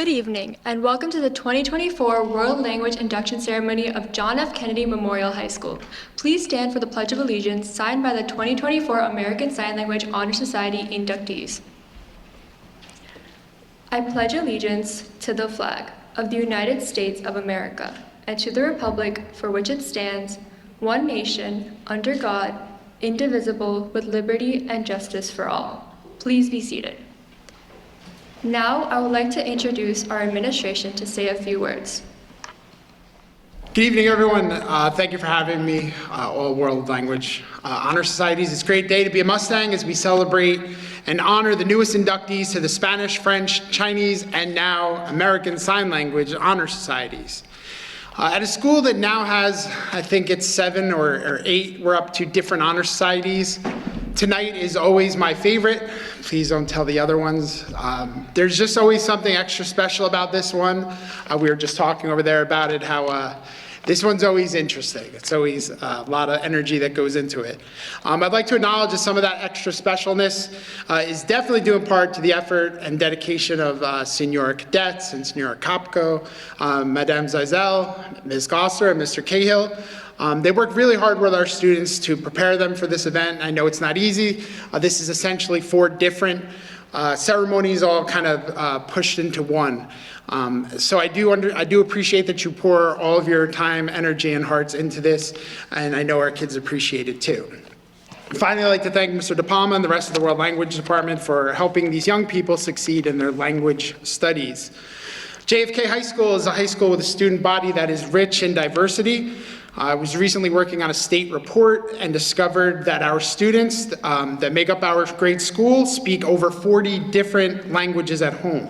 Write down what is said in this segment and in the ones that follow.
Good evening, and welcome to the 2024 World Language Induction Ceremony of John F. Kennedy Memorial High School. Please stand for the Pledge of Allegiance, signed by the 2024 American Sign Language Honor Society inductees. I pledge allegiance to the flag of the United States of America and to the republic for which it stands, one nation, under God, indivisible, with liberty and justice for all. Please be seated. Now, I would like to introduce our administration to say a few words. Good evening, everyone. Thank you for having me, all World Language Honor Societies. It's a great day to be a Mustang as we celebrate and honor the newest inductees to the Spanish, French, Chinese, and now American Sign Language Honor Societies. At a school that now has, I think it's 7 or 8, we're up to different honor societies. Tonight is always my favorite. Please don't tell the other ones. There's just always something extra special about this one. We were just talking over there about it, how this one's always interesting. It's always a lot of energy that goes into it. I'd like to acknowledge that some of that extra specialness is definitely due in part to the effort and dedication of Senora Cadets and Senora Kopko, Madame Zizel, Ms. Gosser, and Mr. Cahill. They work really hard with our students to prepare them for this event. I know it's not easy. This is essentially 4 different ceremonies all kind of pushed into one. So I do appreciate that you pour all of your time, energy, and hearts into this, and I know our kids appreciate it too. Finally, I'd like to thank Mr. De Palma and the rest of the World Language Department for helping these young people succeed in their language studies. JFK High School is a high school with a student body that is rich in diversity. I was recently working on a state report and discovered that our students that make up our great school speak over 40 different languages at home.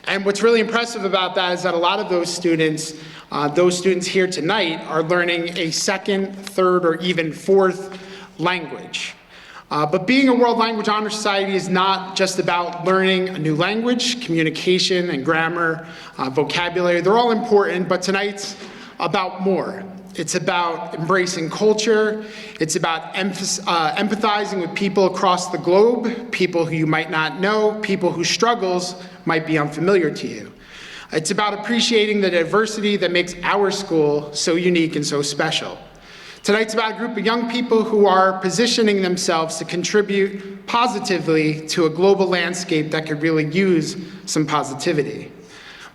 And what's really impressive about that is that a lot of those students here tonight are learning a 2nd, 3rd, or even 4th language. But being a World Language Honor Society is not just about learning a new language. Communication and grammar, vocabulary, they're all important, but tonight's about more. It's about embracing culture. It's about empathizing with people across the globe, people who you might not know, people whose struggles might be unfamiliar to you. It's about appreciating the diversity that makes our school so unique and so special. Tonight's about a group of young people who are positioning themselves to contribute positively to a global landscape that could really use some positivity.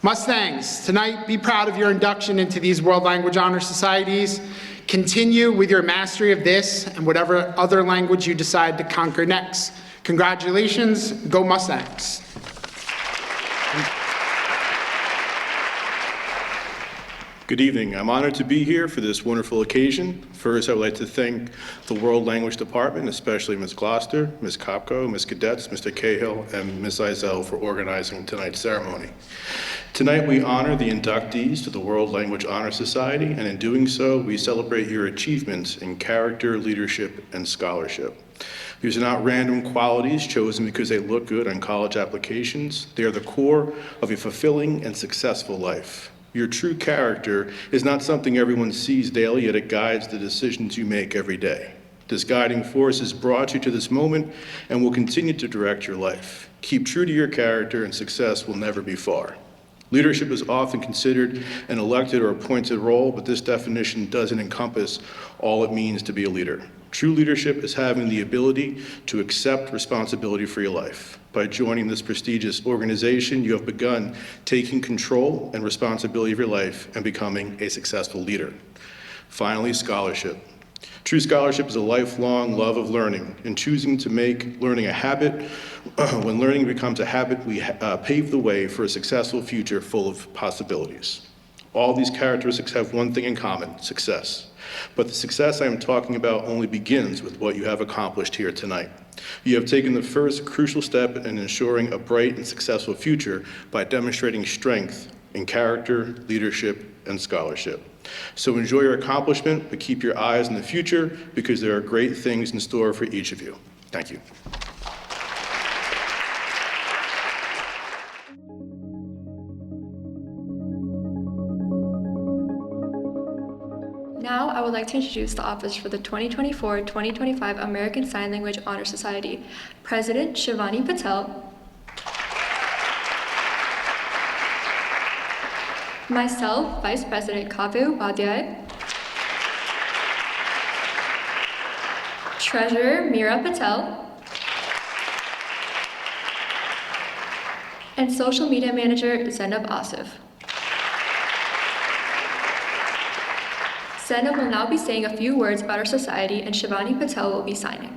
Mustangs, tonight be proud of your induction into these World Language Honor Societies. Continue with your mastery of this and whatever other language you decide to conquer next. Congratulations, go Mustangs. Good evening. I'm honored to be here for this wonderful occasion. First, I would like to thank the World Language Department, especially Ms. Gloucester, Ms. Kopko, Ms. Cadets, Mr. Cahill, and Ms. Zizel for organizing tonight's ceremony. Tonight, we honor the inductees to the World Language Honor Society, and in doing so, we celebrate your achievements in character, leadership, and scholarship. These are not random qualities chosen because they look good on college applications. They are the core of a fulfilling and successful life. Your true character is not something everyone sees daily, yet it guides the decisions you make every day. This guiding force has brought you to this moment and will continue to direct your life. Keep true to your character and success will never be far. Leadership is often considered an elected or appointed role, but this definition doesn't encompass all it means to be a leader. True leadership is having the ability to accept responsibility for your life. By joining this prestigious organization, you have begun taking control and responsibility of your life and becoming a successful leader. Finally, scholarship. True scholarship is a lifelong love of learning, and choosing to make learning a habit. When learning becomes a habit, we pave the way for a successful future full of possibilities. All these characteristics have one thing in common: success. But the success I am talking about only begins with what you have accomplished here tonight. You have taken the first crucial step in ensuring a bright and successful future by demonstrating strength in character, leadership, and scholarship. So enjoy your accomplishment, but keep your eyes on the future because there are great things in store for each of you. Thank you. Now, I would like to introduce the office for the 2024-2025 American Sign Language Honor Society. President Shivani Patel, Myself, Vice President Kavya Upadhyay. Treasurer Meera Patel. And Social Media Manager Zainab Asif. Zainab will now be saying a few words about our society, and Shivani Patel will be signing.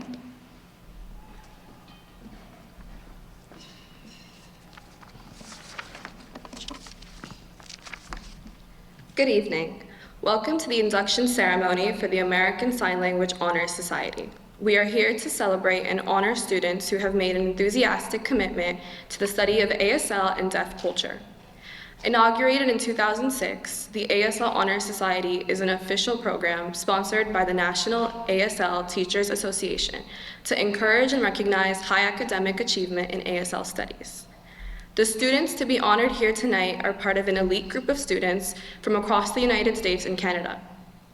Good evening. Welcome to the induction ceremony for the American Sign Language Honors Society. We are here to celebrate and honor students who have made an enthusiastic commitment to the study of ASL and deaf culture. Inaugurated in 2006, the ASL Honors Society is an official program sponsored by the National ASL Teachers Association to encourage and recognize high academic achievement in ASL studies. The students to be honored here tonight are part of an elite group of students from across the United States and Canada.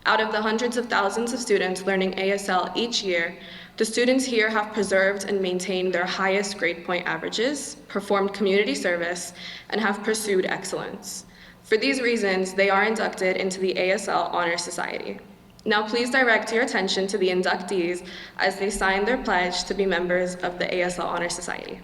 Out of the hundreds of thousands of students learning ASL each year, the students here have preserved and maintained their highest grade point averages, performed community service, and have pursued excellence. For these reasons, they are inducted into the ASL Honor Society. Now please direct your attention to the inductees as they sign their pledge to be members of the ASL Honor Society.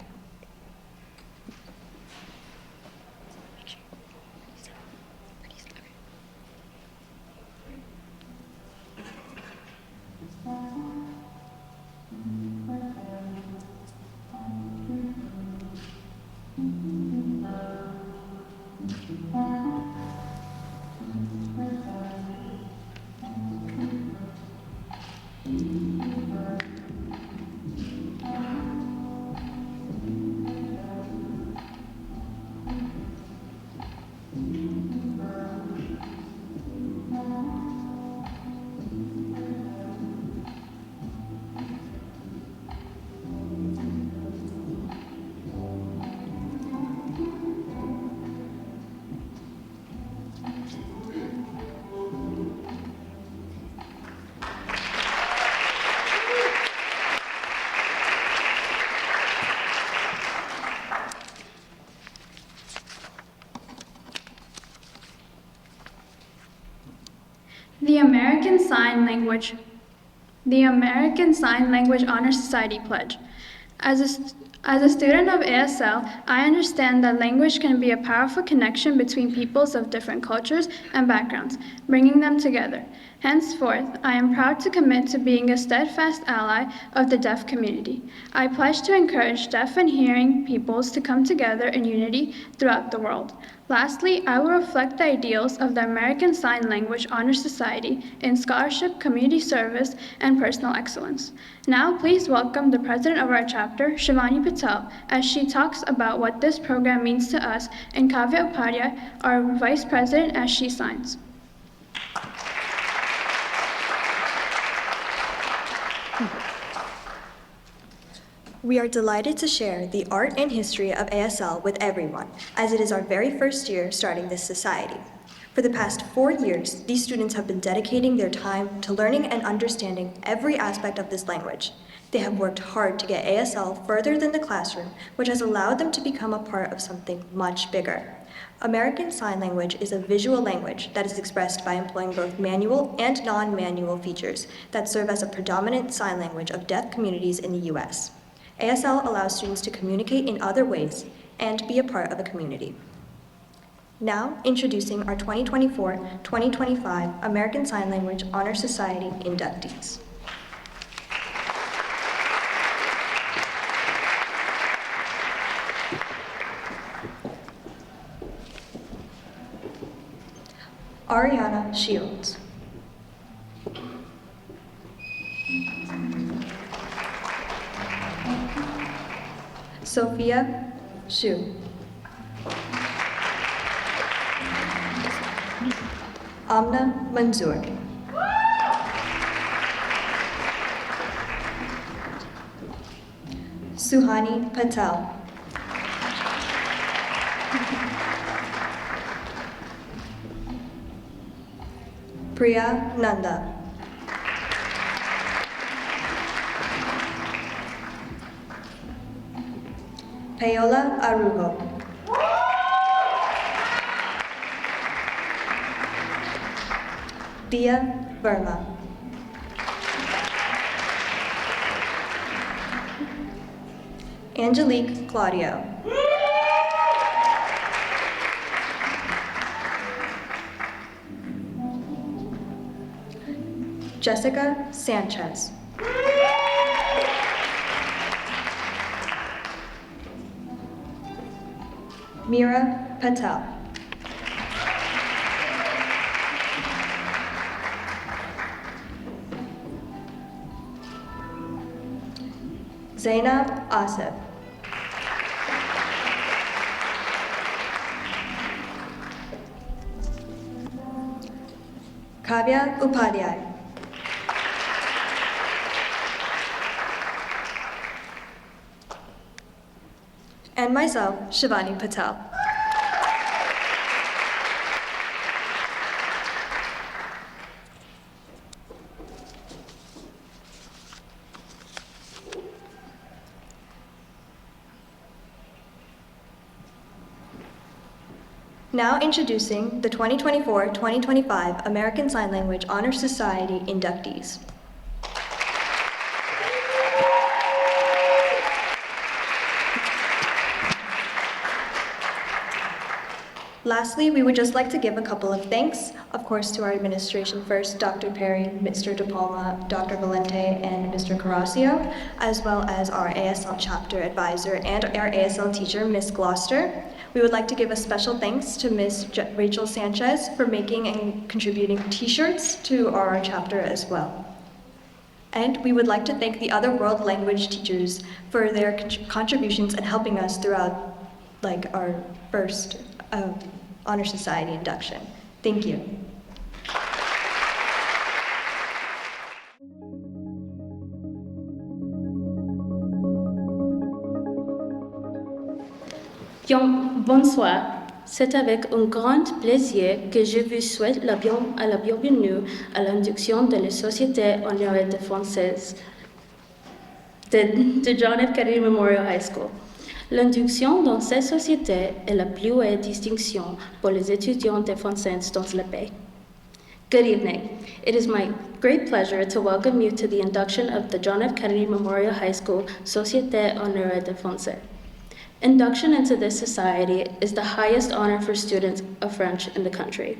The American Sign Language Honor Society Pledge. As a student of ASL, I understand that language can be a powerful connection between peoples of different cultures and backgrounds, bringing them together. Henceforth, I am proud to commit to being a steadfast ally of the deaf community. I pledge to encourage deaf and hearing peoples to come together in unity throughout the world. Lastly, I will reflect the ideals of the American Sign Language Honor Society in scholarship, community service, and personal excellence. Now, please welcome the president of our chapter, Shivani Patel, as she talks about what this program means to us, and Kavya Upadhyay, our vice president, as she signs. We are delighted to share the art and history of ASL with everyone, as it is our very first year starting this society. For the past 4 years, these students have been dedicating their time to learning and understanding every aspect of this language. They have worked hard to get ASL further than the classroom, which has allowed them to become a part of something much bigger. American Sign Language is a visual language that is expressed by employing both manual and non-manual features that serve as a predominant sign language of deaf communities in the U.S. ASL allows students to communicate in other ways and be a part of a community. Now, introducing our 2024-2025 American Sign Language Honor Society inductees. Ariana Shields. Sophia Shu. Amna Manzoor. Suhani Patel. Priya Nanda. Paola Arugo. Dia Verma. Angelique Claudio. Jessica Sanchez. Mira Patel. Zainab Asif. Kavya Upadhyay. And myself, Shivani Patel. Now introducing the 2024-2025 American Sign Language Honor Society inductees. Lastly, we would just like to give a couple of thanks, of course, to our administration first, Dr. Perry, Mr. De Palma, Dr. Valente, and Mr. Carrasio, as well as our ASL chapter advisor and our ASL teacher, Ms. Gloucester. We would like to give a special thanks to Ms. Rachel Sanchez for making and contributing t-shirts to our chapter as well. And we would like to thank the other world language teachers for their contributions and helping us throughout our first Honor Society induction. Thank you. Bonsoir. C'est avec un grand plaisir que je vous souhaite la bienvenue à l'induction de la Société honoraire de française de John F. Kennedy Memorial High School. L'induction dans cette société est la plus haute distinction pour les étudiants de français dans le pays. Good evening. It is my great pleasure to welcome you to the induction of the John F. Kennedy Memorial High School Société honoraire de français. Induction into this society is the highest honor for students of French in the country.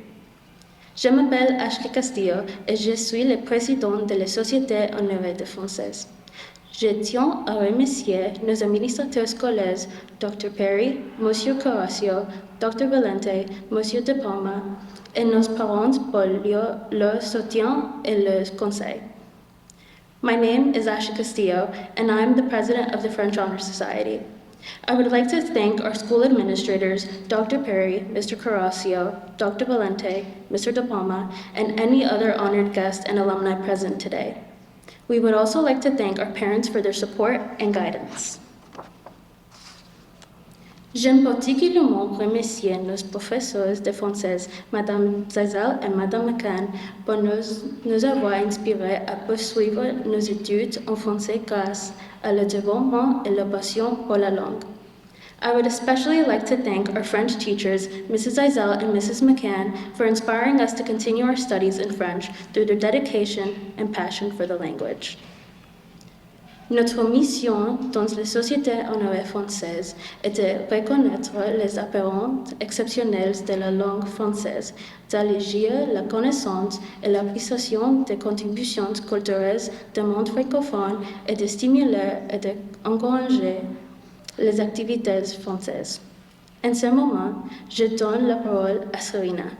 Je m'appelle Ashley Castillo et je suis le président de la Société honoraire de français. Je tiens à remercier nos administrateurs scolaires, Dr. Perry, Monsieur Carrasio, Dr. Valente, Monsieur De Palma, et nos parents pour leur soutien et leur conseil. My name is Ashley Castillo, and I am the president of the French Honor Society. I would like to thank our school administrators, Dr. Perry, Mr. Carrasio, Dr. Valente, Mr. De Palma, and any other honored guests and alumni present today. We would also like to thank our parents for their support and guidance. J'aime particulièrement remercier nos professeurs de français, Madame Zazel et Madame McCann, pour nous avoir inspirés à poursuivre nos études en français grâce à leur dévouement et leur passion pour la langue. I would especially like to thank our French teachers, Mrs. Zazel and Mrs. McCann, for inspiring us to continue our studies in French through their dedication and passion for the language. Notre mission dans la Société honoraire française est de reconnaître les apparences exceptionnelles de la langue française, d'alléger la connaissance et l'appréciation des contributions culturelles du monde francophone et de stimuler et d'encourager les activités françaises. En ce moment, je donne la parole à Serena.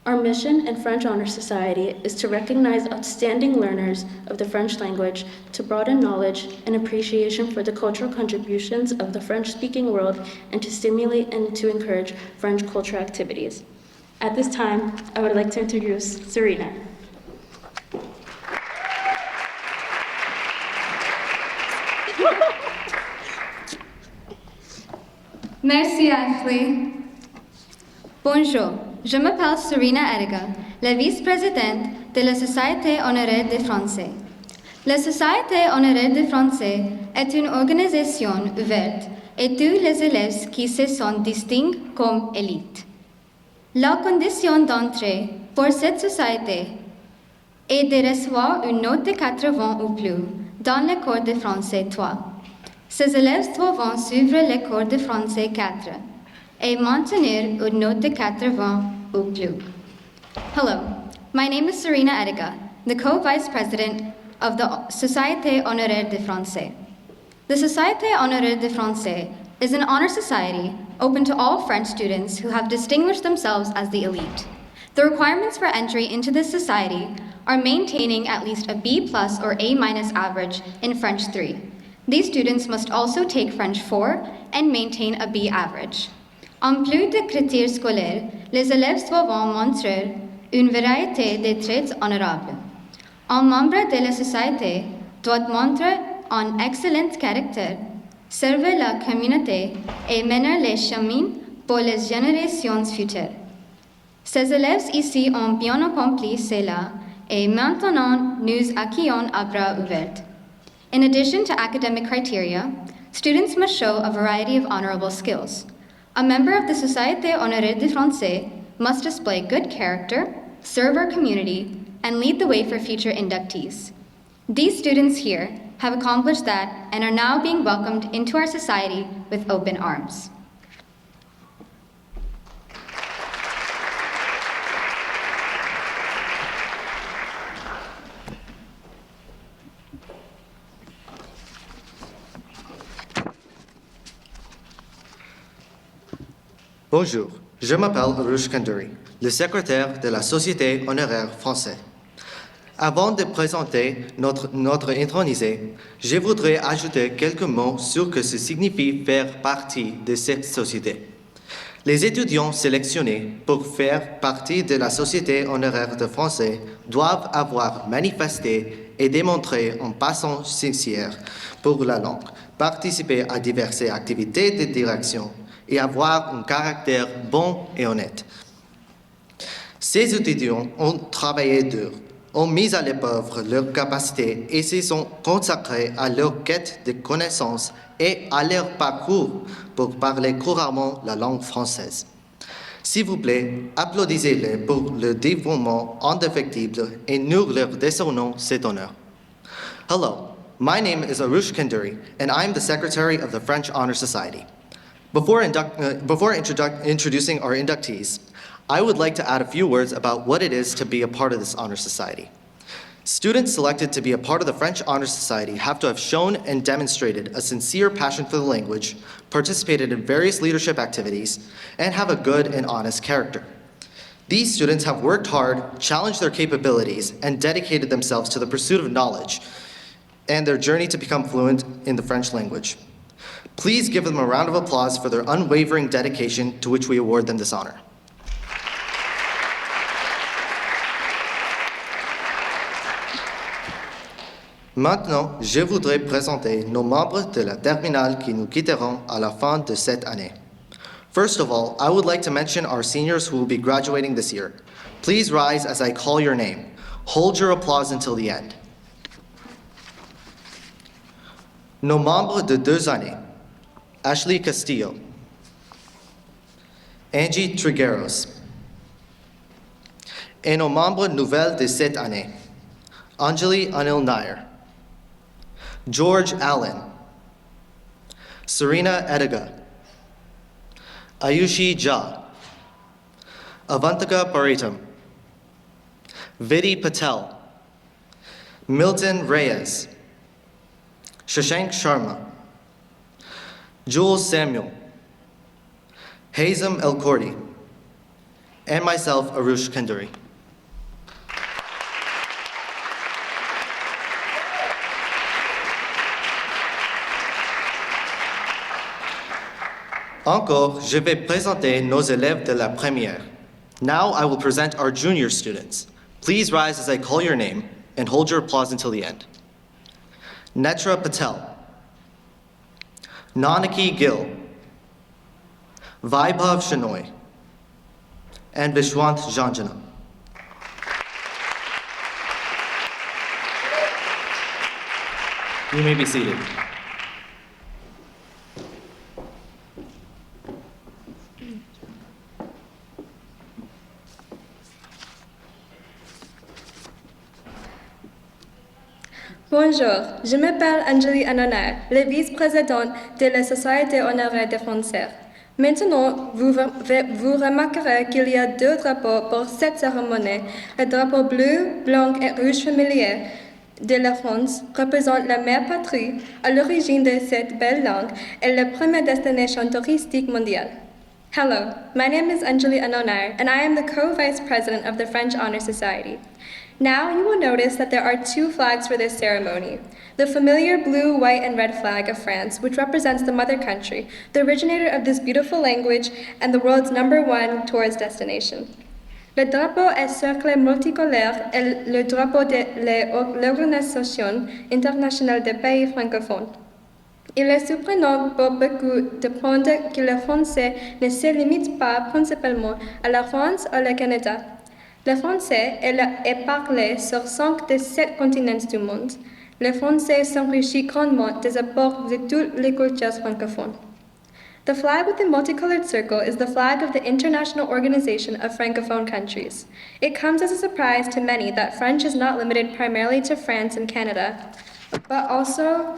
Our mission in French Honor Society is to recognize outstanding learners of the French language, to broaden knowledge and appreciation for the cultural contributions of the French-speaking world, and to stimulate and to encourage French cultural activities. At this time, I would like to introduce Serena. Merci Ashley. Bonjour, je m'appelle Serena Edega, la vice-présidente de la Société honoraire de français. La Société honoraire de français est une organisation ouverte et tous les élèves qui se sont distingués comme élites. La condition d'entrée pour cette société est de recevoir une note de 80 ou plus dans le cours de français 3. Ces élèves doivent suivre le cours de français 4 et maintenir une note de 80 ou plus. Hello, my name is Serena Ediga, the co-vice president of the Société Honoraire de Français. The Société Honoraire de Français is an honor society open to all French students who have distinguished themselves as the elite. The requirements for entry into this society are maintaining at least a B+ or A- average in French 3. These students must also take French 4 and maintain a B average. En plus de critères scolaires, les élèves doivent montrer une variété de traits honorables. Un membre de la société doit montrer un excellent caractère, servir la communauté et mener les chemins pour les générations futures. Ces élèves ici ont bien accompli cela et maintenant nous accueillons à bras ouverts. In addition to academic criteria, students must show a variety of honorable skills. A member of the Société Honoraire de Français must display good character, serve our community, and lead the way for future inductees. These students here have accomplished that and are now being welcomed into our society with open arms. Bonjour, je m'appelle Arush Kanduri, le secrétaire de la Société honoraire française. Avant de présenter notre intronisé, je voudrais ajouter quelques mots sur ce que signifie faire partie de cette société. Les étudiants sélectionnés pour faire partie de la Société honoraire de français doivent avoir manifesté et démontré en passant sincère pour la langue, participer à diverses activités de direction et avoir un caractère bon et honnête. Ces étudiants ont travaillé dur, ont mis à l'épreuve leurs capacités et se sont consacrés à leur quête de connaissances et à leur parcours pour parler couramment la langue française. S'il vous plaît, applaudissez-les pour leur dévouement indéfectible et nous leur décernons cet honneur. Hello, my name is Arush Kanduri, and I am the Secretary of the French Honor Society. Before introducing our inductees, I would like to add a few words about what it is to be a part of this honor society. Students selected to be a part of the French Honor Society have to have shown and demonstrated a sincere passion for the language, participated in various leadership activities, and have a good and honest character. These students have worked hard, challenged their capabilities, and dedicated themselves to the pursuit of knowledge and their journey to become fluent in the French language. Please give them a round of applause for their unwavering dedication to which we award them this honor. Maintenant, je voudrais présenter nos membres de la terminale qui nous quitteront à la fin de cette année. First of all, I would like to mention our seniors who will be graduating this year. Please rise as I call your name. Hold your applause until the end. Nos membres de 2 années. Ashley Castillo, Angie Trigueros, et nos membres nouvelles de cette année, Anjali Anil Nair, George Allen, Serena Ediga, Ayushi Jha, Avantika Paritam, Vidi Patel, Milton Reyes, Shashank Sharma, Jules Samuel, Hazem El Kordi, and myself, Arush Kanduri. Encore, je vais présenter nos élèves de la première. Now I will present our junior students. Please rise as I call your name and hold your applause until the end. Netra Patel, Nanaki Gill, Vaibhav Shenoy, and Vishwant Janjana. You may be seated. Bonjour, je m'appelle Angélie Anonaire, la vice-présidente de la Société honoraire des Français. Maintenant, vous remarquerez qu'il y a deux drapeaux pour cette cérémonie. Le drapeau bleu, blanc et rouge familier de la France représente la mère patrie à l'origine de cette belle langue et la première destination touristique mondiale. Hello, my name is Anjali Anonar, and I am the co-vice president of the French Honor Society. Now you will notice that there are two flags for this ceremony. The familiar blue, white, and red flag of France, which represents the mother country, the originator of this beautiful language, and the world's #1 tourist destination. Le drapeau est cercle multicolore est le drapeau de l'Organisation internationale des pays francophones. Il est surprenant pour beaucoup d'apprendre que le français ne se limite pas principalement à la France ou au Canada. Le français est parlé sur 5 des 7 continents du monde. Le français s'enrichit grandement des apports de toutes les cultures francophones. The flag with the multicolored circle is the flag of the International Organization of Francophone Countries. It comes as a surprise to many that French is not limited primarily to France and Canada, but also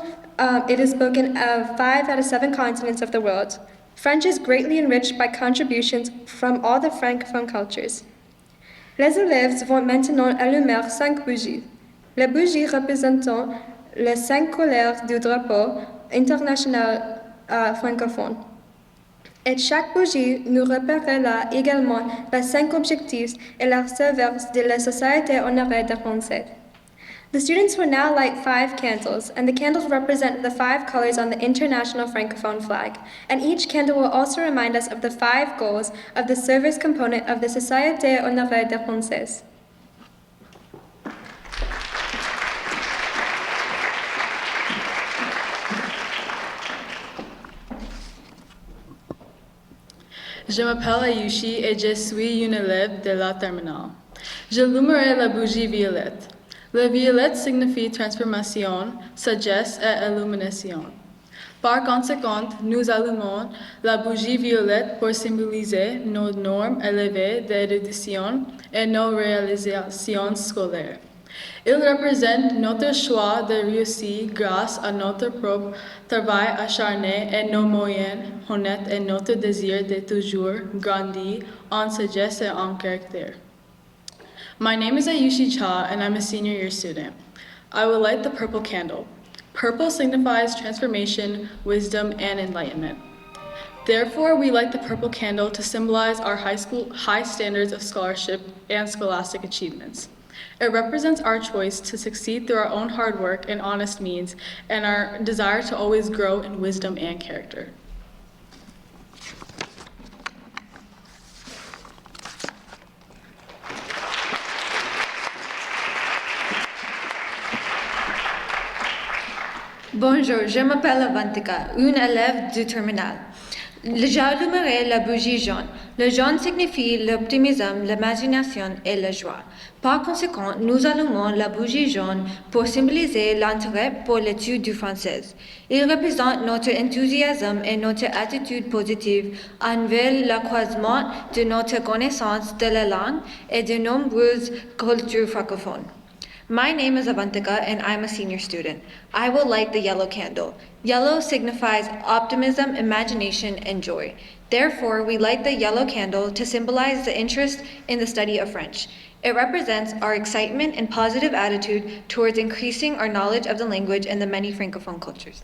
it is spoken of 5 out of 7 continents of the world. French is greatly enriched by contributions from all the Francophone cultures. Les élèves vont maintenant allumer 5 bougies. Les bougies représentant les 5 couleurs du drapeau international francophone. Et chaque bougie nous rappellera également les 5 objectifs et leurs services de la Société honoraire des Français. The students will now light 5 candles, and the candles represent the 5 colors on the international francophone flag. And each candle will also remind us of the 5 goals of the service component of the Société honoraire des Français. Je m'appelle Ayushi et je suis une élève de la terminale. J'allumerai la bougie violette. La violette signifie transformation, sagesse et illumination. Par conséquent, nous allumons la bougie violette pour symboliser nos normes élevées d'érudition et nos réalisations scolaires. Il représente notre choix de réussir grâce à notre propre travail acharné et nos moyens honnêtes et notre désir de toujours grandir en sagesse et en caractère. My name is Ayushi Cha, and I'm a senior year student. I will light the purple candle. Purple signifies transformation, wisdom, and enlightenment. Therefore, we light the purple candle to symbolize our high standards of scholarship and scholastic achievements. It represents our choice to succeed through our own hard work and honest means, and our desire to always grow in wisdom and character. Bonjour, je m'appelle Avantika, une élève du terminal. J'allumerai la bougie jaune. Le jaune signifie l'optimisme, l'imagination et la joie. Par conséquent, nous allumons la bougie jaune pour symboliser l'intérêt pour l'étude du français. Il représente notre enthousiasme et notre attitude positive envers l'accroissement de notre connaissance de la langue et de nombreuses cultures francophones. My name is Avantika, and I'm a senior student. I will light the yellow candle. Yellow signifies optimism, imagination, and joy. Therefore, we light the yellow candle to symbolize the interest in the study of French. It represents our excitement and positive attitude towards increasing our knowledge of the language and the many Francophone cultures.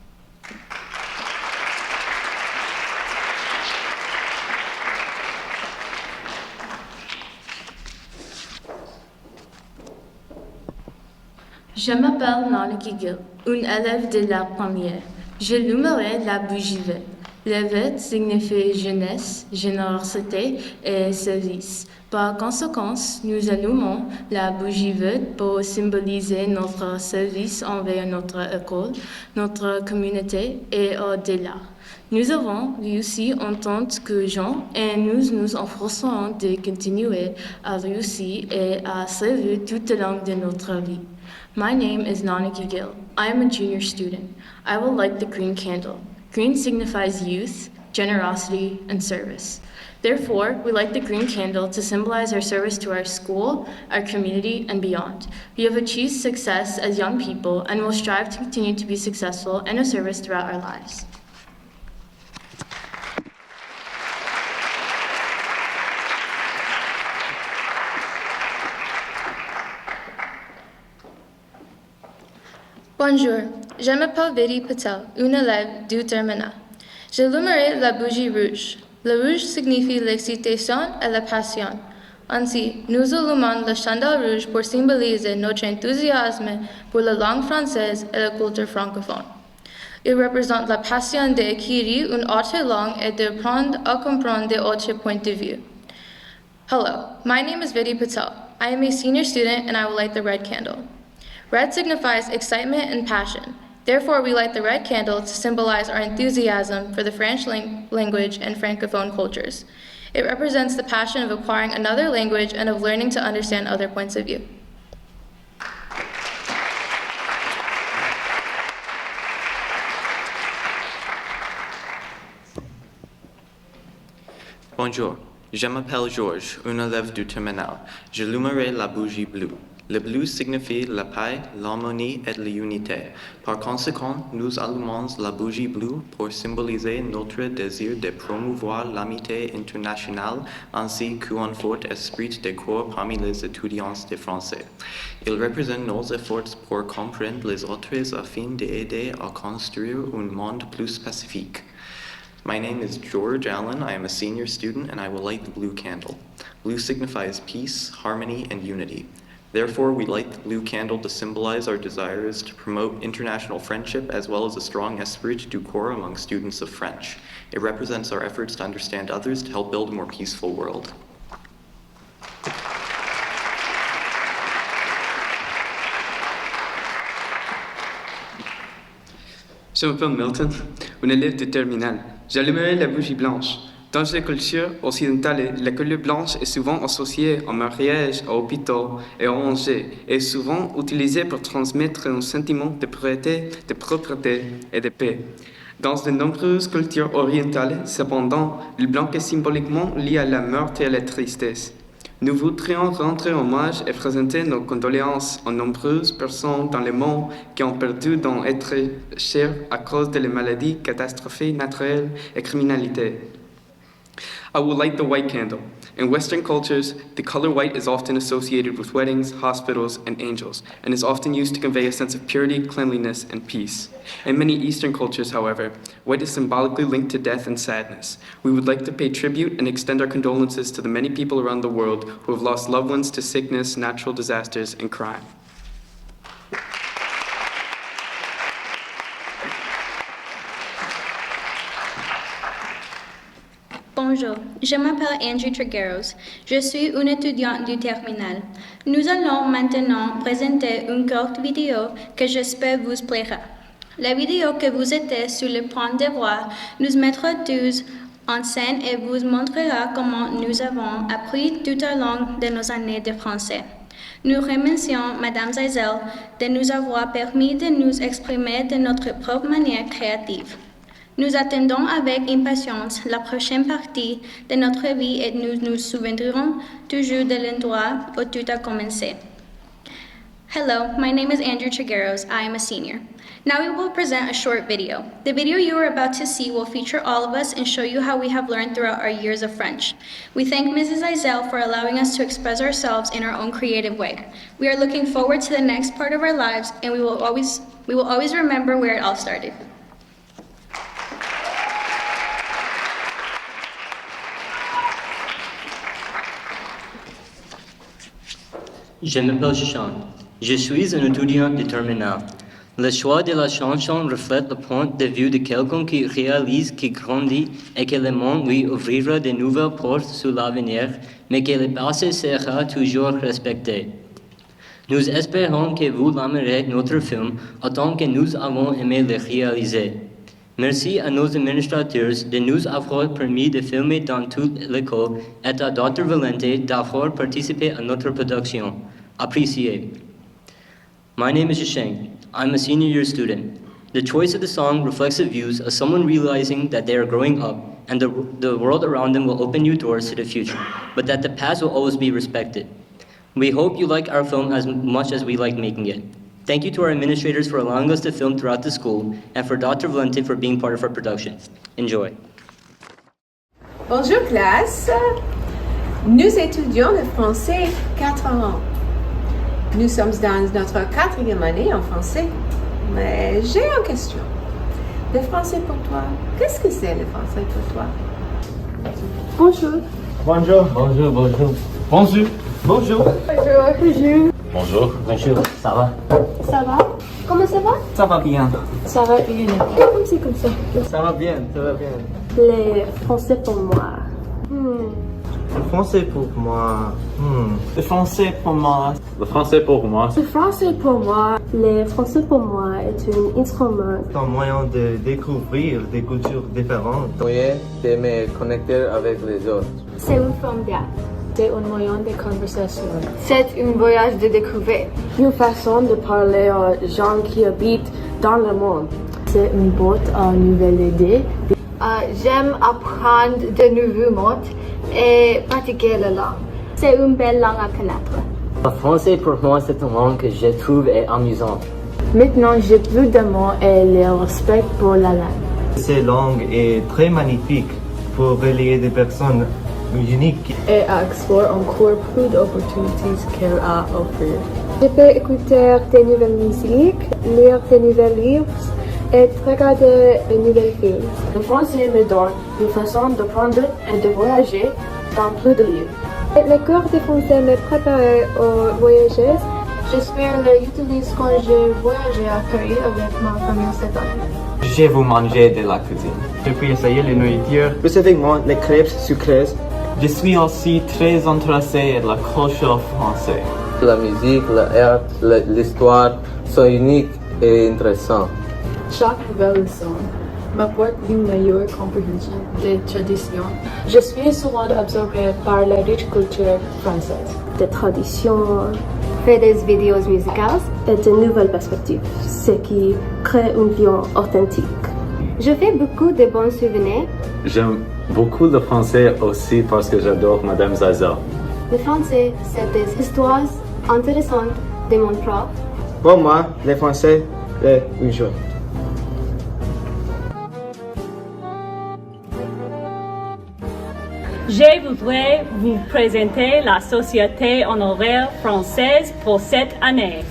Je m'appelle Nanaki Gill, une élève de la première. J'allumerai la bougie verte. Le vert signifie jeunesse, générosité et service. Par conséquent, nous allumons la bougie verte pour symboliser notre service envers notre école, notre communauté et au-delà. Nous avons réussi en tant que gens et nous nous efforçons de continuer à réussir et à servir tout au long de notre vie. My name is Nanaki Gill. I am a junior student. I will light the green candle. Green signifies youth, generosity, and service. Therefore, we light the green candle to symbolize our service to our school, our community, and beyond. We have achieved success as young people and will strive to continue to be successful and of service throughout our lives. Bonjour, je m'appelle Vedi Patel, une élève du terminal. J'allumerai la bougie rouge. Le rouge signifie l'excitation et la passion. Ainsi, nous allumons la chandelle rouge pour symboliser notre enthousiasme pour la langue française et la culture francophone. Il représente la passion d'acquérir une autre langue et d'apprendre à comprendre d'autres points de vue. Hello, my name is Vedi Patel. I am a senior student and I will light the red candle. Red signifies excitement and passion. Therefore, we light the red candle to symbolize our enthusiasm for the French language and Francophone cultures. It represents the passion of acquiring another language and of learning to understand other points of view. Bonjour, je m'appelle Georges, un élève du terminal. J'allumerai la bougie bleue. Le bleu signifie la paix, l'harmonie et l'unité. Par conséquent, nous allumons la bougie bleue pour symboliser notre désir de promouvoir l'amitié internationale ainsi qu'un fort esprit de corps parmi les étudiants de français. Il représente nos efforts pour comprendre les autres afin d'aider à construire un monde plus pacifique. My name is George Allen. I am a senior student and I will light the blue candle. Blue signifies peace, harmony, and unity. Therefore, we light the blue candle to symbolize our desires to promote international friendship as well as a strong esprit du corps among students of French. It represents our efforts to understand others to help build a more peaceful world. Je m'appelle Milton, un élève de terminale. J'allumerai la bougie blanche. Dans les cultures occidentales, la couleur blanche est souvent associée au mariage, aux hôpitaux et aux ONG, et souvent utilisée pour transmettre un sentiment de pureté, de propreté et de paix. Dans de nombreuses cultures orientales, cependant, le blanc est symboliquement lié à la mort et à la tristesse. Nous voudrions rendre hommage et présenter nos condoléances aux nombreuses personnes dans le monde qui ont perdu d'un être cher à cause de la maladie, catastrophes naturelles et criminalité. I will light the white candle. In Western cultures, the color white is often associated with weddings, hospitals, and angels, and is often used to convey a sense of purity, cleanliness, and peace. In many Eastern cultures, however, white is symbolically linked to death and sadness. We would like to pay tribute and extend our condolences to the many people around the world who have lost loved ones to sickness, natural disasters, and crime. Bonjour, je m'appelle Andrew Trigueros. Je suis une étudiante du terminal. Nous allons maintenant présenter une courte vidéo que j'espère vous plaira. La vidéo que vous êtes sur le point de voir nous mettra tous en scène et vous montrera comment nous avons appris tout au long de nos années de français. Nous remercions Madame Zazel de nous avoir permis de nous exprimer de notre propre manière créative. Nous attendons avec impatience la prochaine partie de notre vie et nous nous souviendrons toujours de l'endroit où tout a commencé. Hello, my name is Andrew Trigueros. I am a senior. Now we will present a short video. The video you are about to see will feature all of us and show you how we have learned throughout our years of French. We thank Mrs. Eisel for allowing us to express ourselves in our own creative way. We are looking forward to the next part of our lives and we will always remember where it all started. Je m'appelle Sean. Je suis un étudiant de terminale. Le choix de la chanson reflète le point de vue de quelqu'un qui réalise qu'il grandit et que le monde lui ouvrira de nouvelles portes sur l'avenir, mais que le passé sera toujours respecté. Nous espérons que vous aimerez notre film autant que nous avons aimé le réaliser. Merci à nos administrateurs de nous avoir permis de filmer dans toute l'école et à Dr. Valente d'avoir participé à notre production. Apprécié. My name is Shisheng. I'm a senior year student. The choice of the song reflects the views of someone realizing that they are growing up and the world around them will open new doors to the future, but that the past will always be respected. We hope you like our film as much as we like making it. Thank you to our administrators for allowing us to film throughout the school and for Dr. Valente for being part of our production. Enjoy. Bonjour classe, nous étudions le français 4 ans. Nous sommes dans notre 4e année en français, mais j'ai une question. Le français pour toi, qu'est-ce que c'est le français pour toi? Bonjour. Bonjour. Bonjour, bonjour. Bonjour. Bonjour. Bonjour. Bonjour. Bonjour. Bonjour. Ça va? Ça va? Comment ça va? Ça va bien. Ça va bien. Comme c'est comme ça. Ça va bien, ça va bien. Le français pour moi. Le français pour moi. Le français pour moi. Le français pour moi. Le français pour moi. Le français pour moi est un instrument. C'est un moyen de découvrir des cultures différentes. Moyen de me connecter avec les autres. C'est une forme d'art. C'est un moyen de conversation. C'est un voyage de découverte. Une façon de parler aux gens qui habitent dans le monde. C'est une boîte à nouvelles idées. J'aime apprendre de nouveaux mots et pratiquer la langue. C'est une belle langue à connaître. Le français pour moi c'est une langue que je trouve amusante. Maintenant j'ai plus de mots et le respect pour la langue. Cette langue est très magnifique pour relier des personnes uniques. Et explore encore plus d'opportunités qu'elle a offert. Je peux écouter des nouvelles musiques, lire des nouveaux livres et regarder de nouvelles films. Le français me donne une façon d'apprendre et de voyager dans plus de lieux. Le cours de français me prépare aux voyages. J'espère l'utiliser quand je voyage à Paris avec ma famille cette année. Je vais manger de la cuisine. Je peux essayer les nourritures, spécifiquement les crêpes sucrées. Je suis aussi très intéressé par la culture française. La musique, l'art, l'histoire sont uniques et intéressantes. Chaque nouvelle leçon m'apporte une meilleure compréhension des traditions. Je suis souvent absorbée par la riche culture française. Des traditions, Fais des vidéos musicales et de nouvelles perspectives, ce qui crée une vie authentique. Je fais beaucoup de bons souvenirs. J'aime beaucoup le français aussi parce que j'adore Madame Zaza. Le français, c'est des histoires intéressantes de mon prof. Pour moi, le français est un jeu. Je voudrais vous présenter la Société honoraire française pour cette année.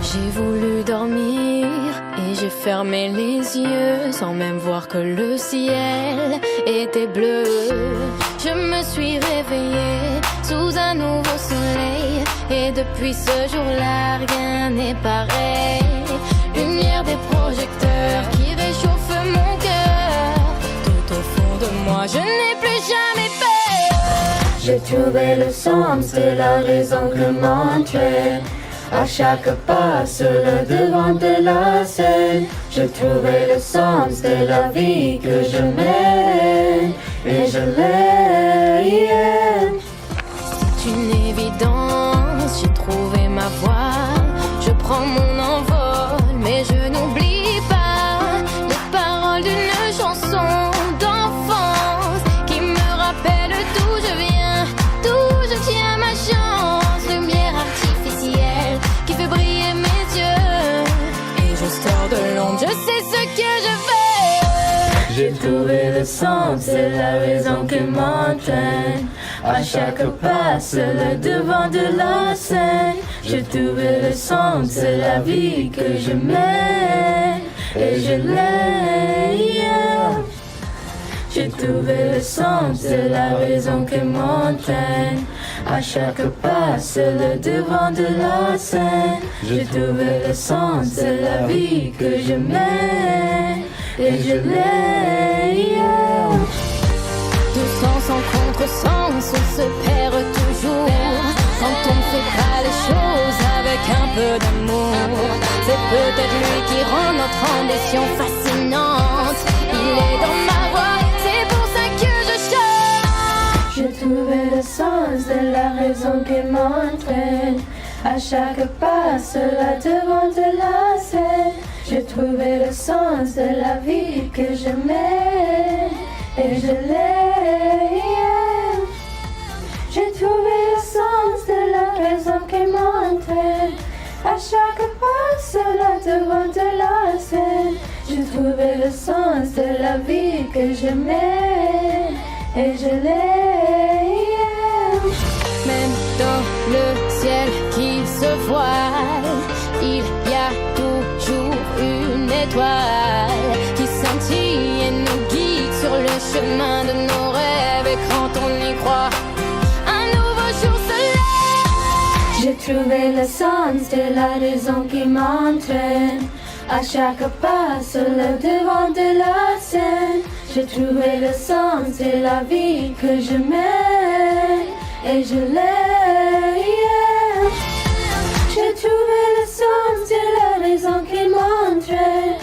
J'ai voulu dormir et j'ai fermé les yeux sans même voir que le ciel était bleu. Je me suis réveillée sous un nouveau soleil et depuis ce jour-là rien n'est pareil. Lumière des projecteurs qui réchauffe mon cœur. Tout au fond de moi je n'ai plus jamais peur. J'ai trouvé le sens de la raison que m'entraîne. À chaque pas sur le devant de la scène, j'ai trouvé le sens de la vie que je mène et je l'aime. C'est une évidence, j'ai trouvé ma voie. Je prends mon envol, mais je n'oublie pas les paroles d'une chanson d'enfance qui me rappelle d'où je viens, d'où je tiens ma chance. Lumière artificielle qui fait briller mes yeux et je sors de l'ombre, je sais ce que je veux. J'ai trouvé le sens de la raison qui m'entraîne. À chaque pas sur le devant de la scène, j'ai trouvé le sens de la vie que je mène et je l'aime. J'ai trouvé le sens de la raison qui m'entraîne. À chaque pas sur le devant de la scène, j'ai trouvé le sens de la vie que je mène et je l'aime. Tout sens en contresens, on se perd toujours. Quand on ne fait pas les choses avec un peu d'amour, c'est peut-être lui qui rend notre ambition fascinante. Il est dans ma voix, c'est m'entraîne. À chaque pas, cela devant de la scène. J'ai trouvé le sens de la vie que je mène et je l'aime. J'ai trouvé le sens de la raison qui m'entraîne. À chaque pas, cela devant de la scène. J'ai trouvé le sens de la vie que je mène et je l'aime. Même dans le ciel qui se voile, il y a toujours une étoile qui scintille et nous guide sur le chemin de nos rêves. Et quand on y croit, un nouveau jour se lève. J'ai trouvé le sens de la raison qui m'entraîne. À chaque pas, sur le devant de la scène. J'ai trouvé le sens de la vie que je mène et je l'aime. J'ai trouvé le sens de la raison qui m'entraîne.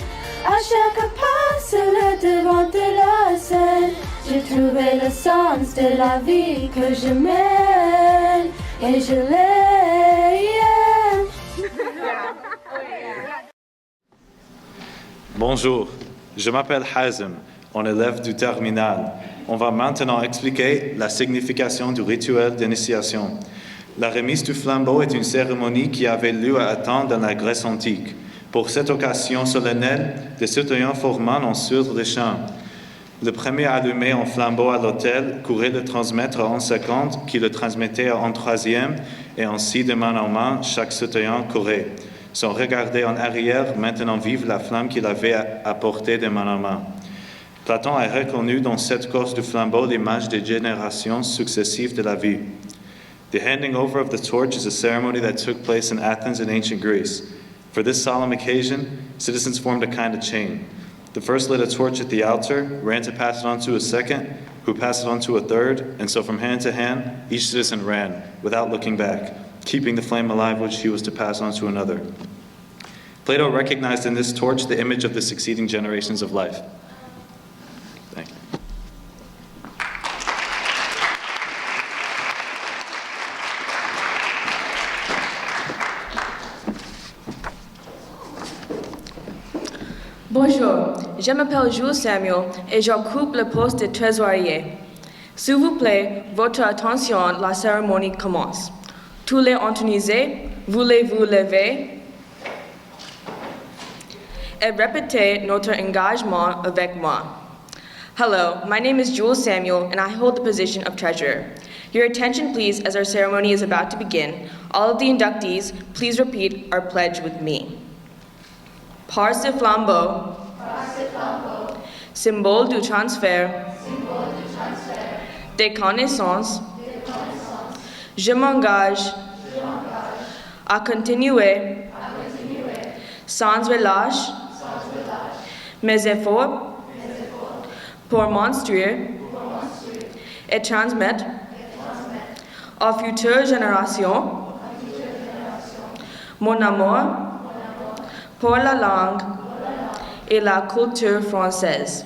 À chaque pas, sur le devant de la scène. J'ai trouvé le sens de la vie que je mène et je l'aime. Bonjour, je m'appelle Hazem, un élève du terminal. On va maintenant expliquer la signification du rituel d'initiation. La remise du flambeau est une cérémonie qui avait lieu à Athènes dans la Grèce antique. Pour cette occasion solennelle, des citoyens formaient en sur le champ. Le premier allumait un flambeau à l'autel courait le transmettre en seconde, qui le transmettait en troisième, et ainsi de main en main, chaque citoyen courait. Sans regarder en arrière, maintenant vive la flamme qu'il avait apportée de main en main. Platon a reconnu dans cette course du flambeau l'image des générations successives de la vie. The handing over of the torch is a ceremony that took place in Athens in ancient Greece. For this solemn occasion, citizens formed a kind of chain. The first lit a torch at the altar, ran to pass it on to a second, who passed it on to a third, and so from hand to hand, each citizen ran, without looking back, keeping the flame alive which he was to pass on to another. Plato recognized in this torch the image of the succeeding generations of life. Thank you. Bonjour, je m'appelle Jules Samuel et j'occupe le poste de trésorier. S'il vous plaît, votre attention, la cérémonie commence. Tous les intronisés, voulez-vous lever et répéter notre engagement avec moi. Hello, my name is Jules Samuel and I hold the position of treasurer. Your attention please as our ceremony is about to begin. All of the inductees, please repeat our pledge with me. Par ce flambeau, symbole du transfert, des connaissances, je m'engage à continuer sans relâche mes efforts pour m'instruire et transmettre aux futures générations mon amour pour la langue et la culture française.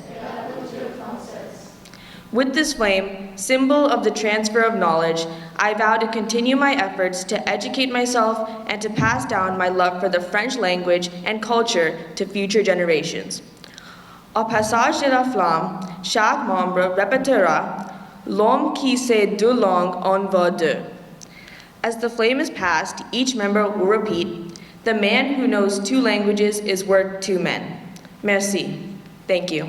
With this flame, symbol of the transfer of knowledge, I vow to continue my efforts to educate myself and to pass down my love for the French language and culture to future generations. Au passage de la flamme, chaque membre répétera l'homme qui sait deux langues en vaut deux. As the flame is passed, each member will repeat, the man who knows two languages is worth two men. Merci. Thank you.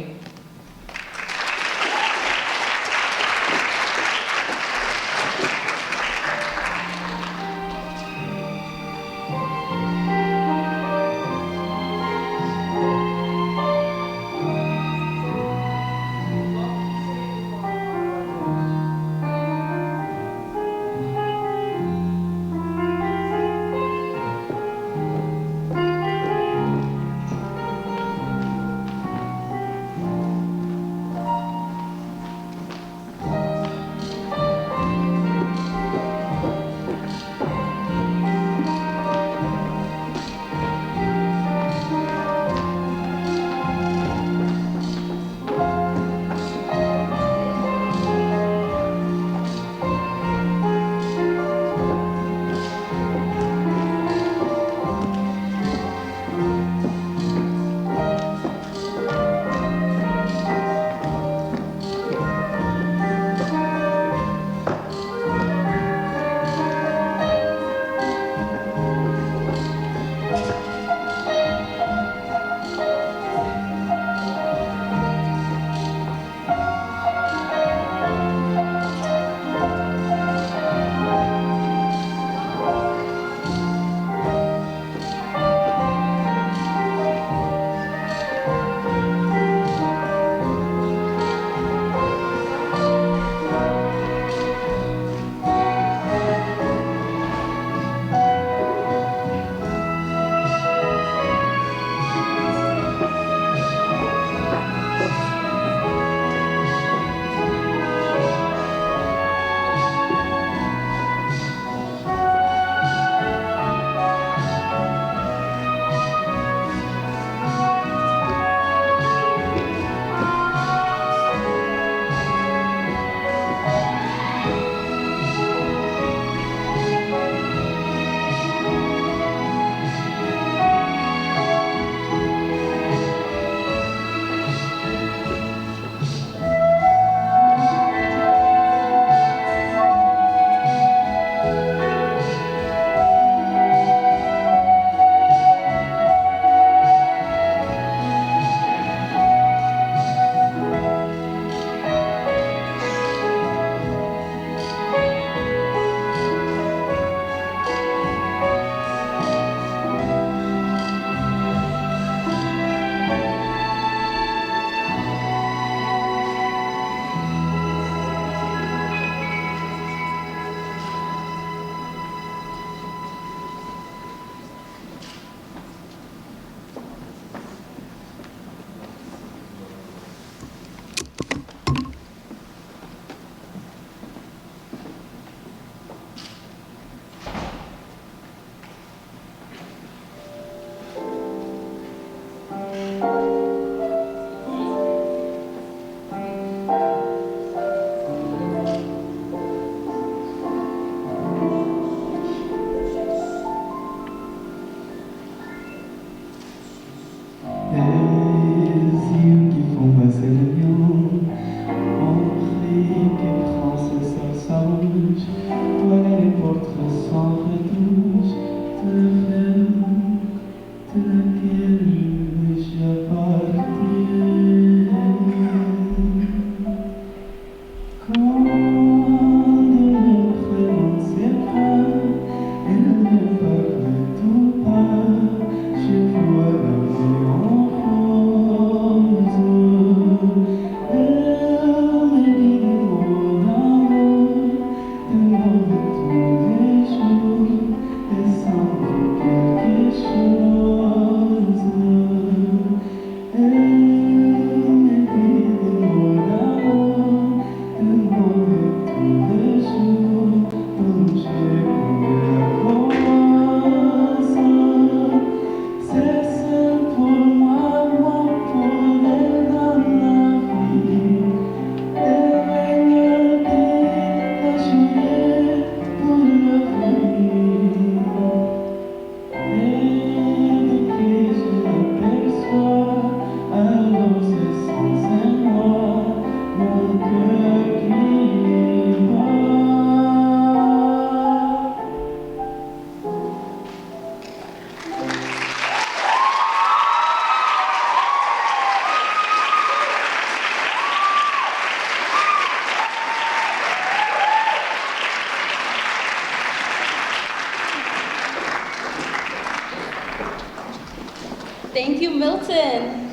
you, Milton.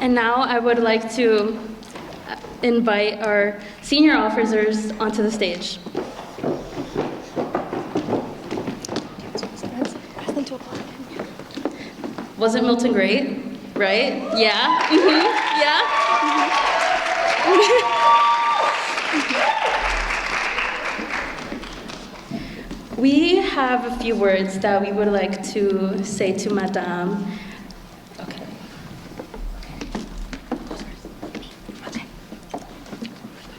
And now I would like to invite our senior officers onto the stage. Wasn't Milton great? Right? Yeah? Yeah? We have a few words that we would like to say to Madame. Okay.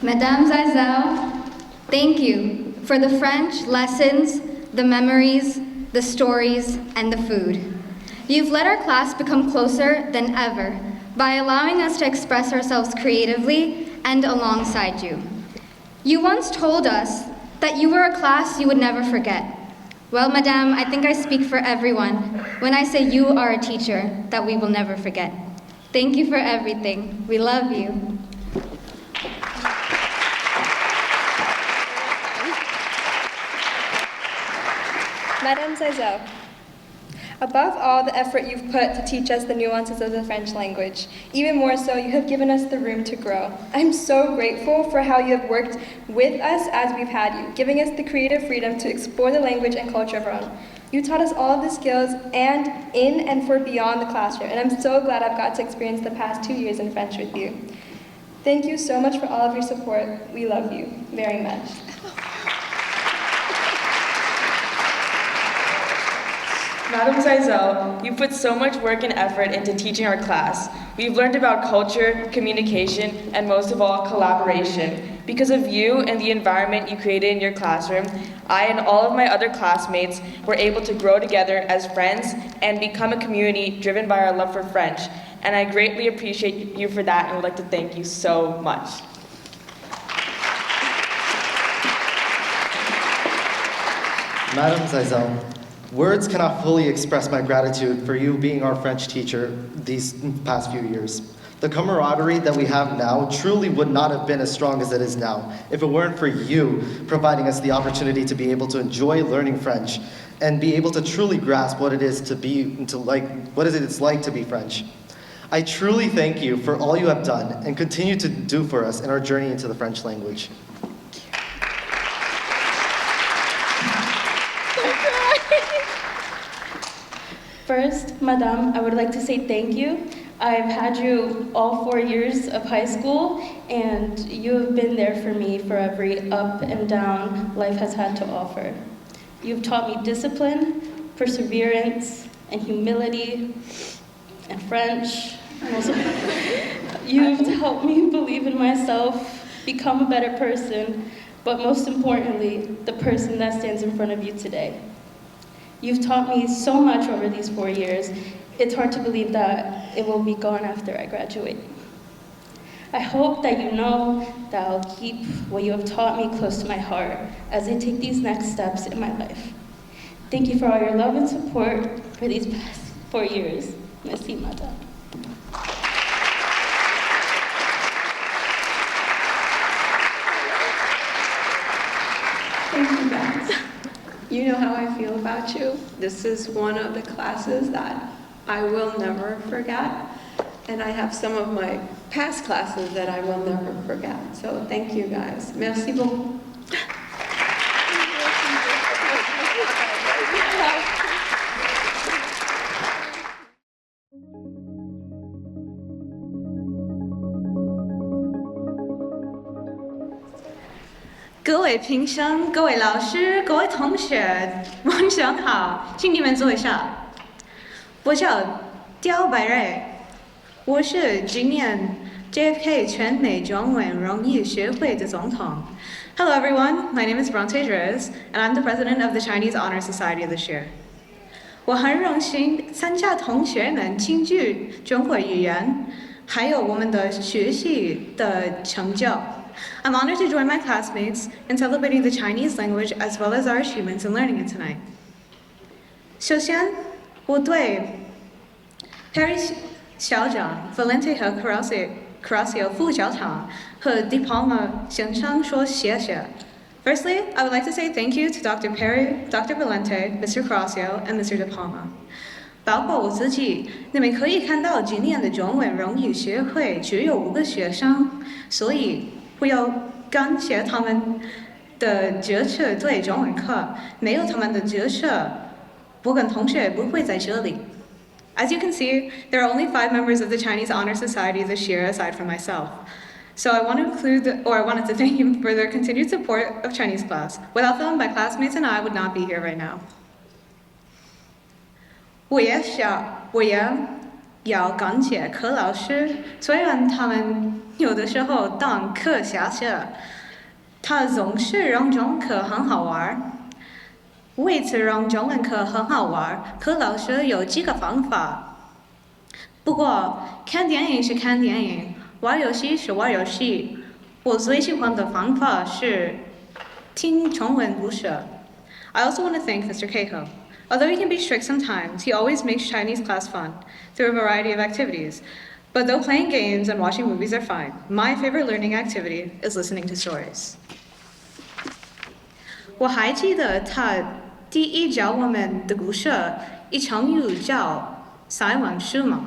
Madame Zazel, thank you for the French lessons, the memories, the stories, and the food. You've let our class become closer than ever by allowing us to express ourselves creatively and alongside you. You once told us that you were a class you would never forget. Well, Madame, I think I speak for everyone when I say you are a teacher that we will never forget. Thank you for everything. We love you. Madame Zazel, above all the effort you've put to teach us the nuances of the French language, even more so, you have given us the room to grow. I'm so grateful for how you have worked with us as we've had you, giving us the creative freedom to explore the language and culture of our own. You taught us all of the skills and in and for beyond the classroom, and I'm so glad I've got to experience the past 2 years in French with you. Thank you so much for all of your support. We love you very much. Madam Zazel, you put so much work and effort into teaching our class. We've learned about culture, communication, and most of all, collaboration. Because of you and the environment you created in your classroom, I and all of my other classmates were able to grow together as friends and become a community driven by our love for French. And I greatly appreciate you for that and would like to thank you so much. Madam Zazel, words cannot fully express my gratitude for you being our French teacher these past few years. The camaraderie that we have now truly would not have been as strong as it is now if it weren't for you providing us the opportunity to be able to enjoy learning French and be able to truly grasp what it is it's like to be French. I truly thank you for all you have done and continue to do for us in our journey into the French language. First, Madame, I would like to say thank you. I've had you all 4 years of high school, and you have been there for me for every up and down life has had to offer. You've taught me discipline, perseverance, and humility, and French. And also, you've helped me believe in myself, become a better person, but most importantly, the person that stands in front of you today. You've taught me so much over these 4 years, it's hard to believe that it will be gone after I graduate. I hope that you know that I'll keep what you have taught me close to my heart as I take these next steps in my life. Thank you for all your love and support for these past 4 years. Merci, Madame. Thank you, guys. You know how I feel about you. This is one of the classes that I will never forget. And I have some of my past classes that I will never forget. So thank you, guys. Merci beaucoup.各位评审、各位老师、各位同学，晚上好，请你们坐下。我叫刁白瑞，我是今年 JFK 全美中文荣誉学会的总统。Hello everyone, my name is Bronte Jerez, and I'm the president of the Chinese Honor Society this year. 我很荣幸参加同学们庆祝中国语言，还有我们的学习的成就。I'm honored to join my classmates in celebrating the Chinese language as well as our achievements in learning it tonight. 首先，我对 Paris 校长 Valente 和 Karase Carrasco 副校长和 De Palma 先生说谢谢。Firstly, I would like to say thank you to Dr. Perry, Dr. Valente, Mr. Carrasco, and Mr. De Palma. 包括我自己，你们可以看到今年的中文荣誉学会只有5个学生，所以不要感谢他们的支持对中文课，没有他们的支持，我跟同学不会在这里。As you can see, there are only 5 members of the Chinese Honor Society this year aside from myself. So I want to I wanted to thank you for their continued support of Chinese class. Without them, my classmates and I would not be here right now. 我也要感谢柯老师，虽然他们有的时候当课下课，他总是让中文课很好玩。为此让中文课很好玩，柯老师有几个方法。不过看电影是看电影，玩游戏是玩游戏。我最喜欢的方法是听中文故事。I also want to thank Mr. Keiko. Although he can be strict sometimes, he always makes Chinese class fun through a variety of activities. But though playing games and watching movies are fine, my favorite learning activity is listening to stories. 我还记得他第一教我们的故事，一成语叫塞翁失马。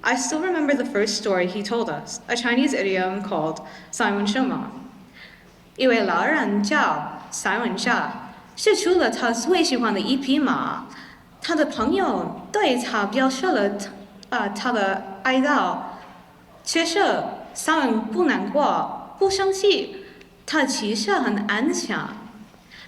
I still remember the first story he told us, a Chinese idiom called 塞翁失马。一位老人叫塞翁下。是除了他最喜欢的一匹马，他的朋友对他表示了他的哀悼。却是塞翁不难过，不生气，他其实很安详。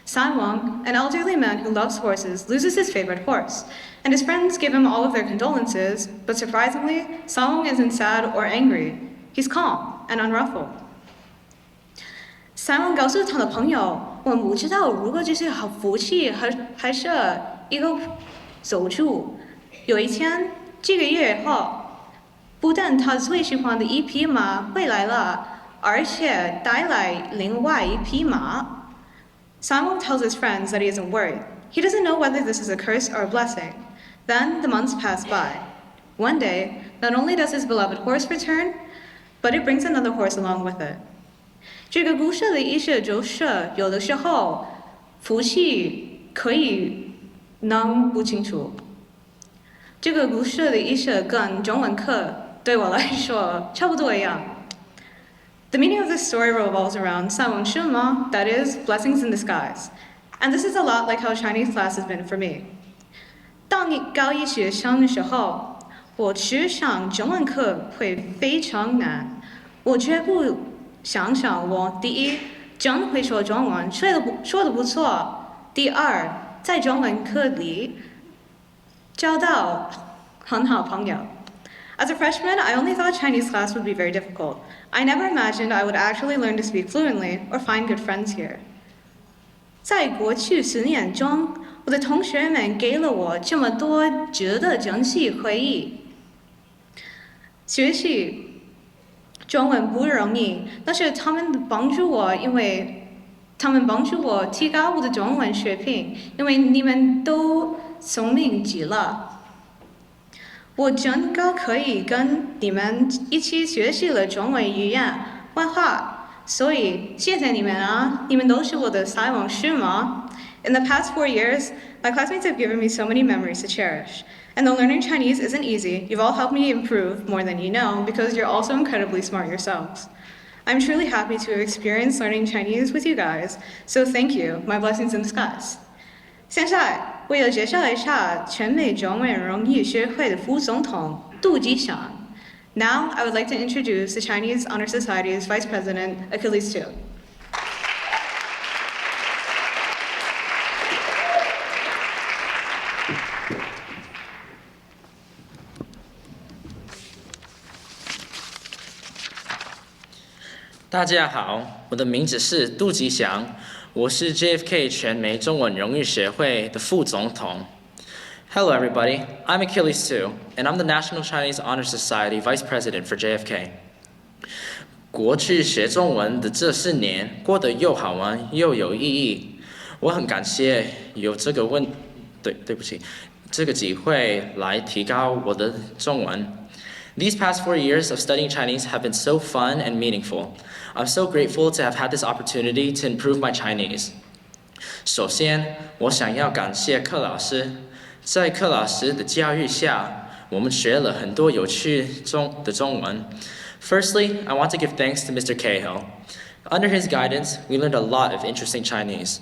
Simon, an elderly man who loves horses, loses his favorite horse, and his friends give him all of their condolences, but surprisingly, Simon isn't sad or angry. He's calm and unruffled. Simon 告诉他的朋友，我不知道如果这是好福气还是一个诅咒。有一天，几个月后，不但他最喜欢的一匹马回来了，而且带来另外一匹马。Simon tells his friends that he isn't worried. He doesn't know whether this is a curse or a blessing. Then the months pass by. One day, not only does his beloved horse return, but it brings another horse along with it. 这个故事的意思就是，有的时候福气可以弄不清楚。这个故事的意思跟中文课对我来说差不多一样。The meaning of this story revolves around 塞翁失马, that is, blessings in disguise. And this is a lot like how Chinese class has been for me. 当你高一学生的时候，我只想中文课会非常难。我绝不想我第一真会说中文，说得不错。第二，在中文课里交到很好朋友。As a freshman, I only thought Chinese class would be very difficult. I never imagined I would actually learn to speak fluently or find good friends here. 在过去4年中，我的同学们给了我这么多值得珍惜回忆。学习中文不容易，但是他们帮助我，因为他们帮助我提高我的中文水平，因为你们都聪明极了。我真的可以跟你们一起学习了中文语言文化，所以谢谢你们啊！你们都是我的塞翁失马。In the past 4 years, my classmates have given me so many memories to cherish. And though learning Chinese isn't easy, you've all helped me improve more than you know because you're also incredibly smart yourselves. I'm truly happy to have experienced learning Chinese with you guys, so thank you, my blessings in disguise. 现在我要介绍一下全美中文荣誉学会的副总统杜吉祥。Now I would like to introduce the Chinese Honor Society's Vice President, Achilles Tu. 大家好，我的名字是杜吉祥，我是 JFK 全美中文荣誉协会的副总统。Hello everybody, I'm Achilles Tu, and I'm the National Chinese Honor Society Vice President for JFK. 过去学中文的这4年过得又好玩又有意义，我很感谢有这个机会来提高我的中文。These past 4 years of studying Chinese have been so fun and meaningful. I'm so grateful to have had this opportunity to improve my Chinese. 首先，我想要感谢柯老师，在柯老师的教育下，我们学了很多有趣的中文。Firstly, I want to give thanks to Mr. Cahill. Under his guidance, we learned a lot of interesting Chinese.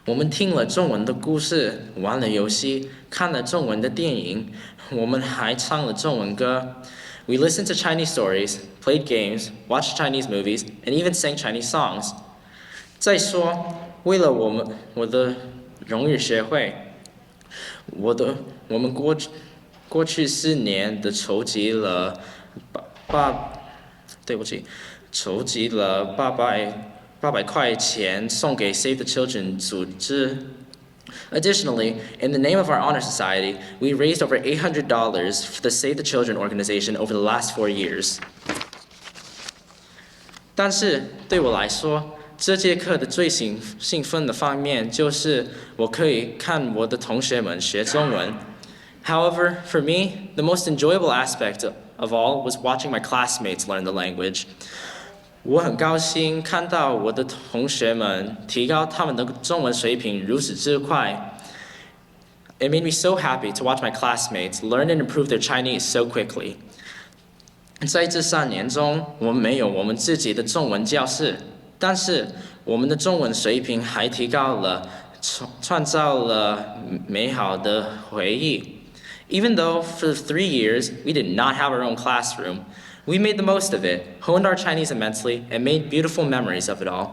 我们听了中文的故事，玩了游戏，看了中文的电影，我们还唱了中文歌。We listened to Chinese stories, played games, watched Chinese movies, and even sang Chinese songs. 再说，为了我的荣誉学会，我们过去4年的筹集了800块钱送给 Save the Children 组织。Additionally, in the name of our honor society, we raised over $800 for the Save the Children organization over the last 4 years. 但是对我来说，这节课的最兴奋的方面就是我可以看我的同学们学中文。However, for me, the most enjoyable aspect of all was watching my classmates learn the language. 我很高兴看到我的同学们提高他们的中文水平如此之快。It made me so happy to watch my classmates learn and improve their Chinese so quickly. 在这3年中，我们没有我们自己的中文教室，但是我们的中文水平还提高了，创造了美好的回忆。Even though for 3 years we did not have our own classroom, we made the most of it, honed our Chinese immensely, and made beautiful memories of it all.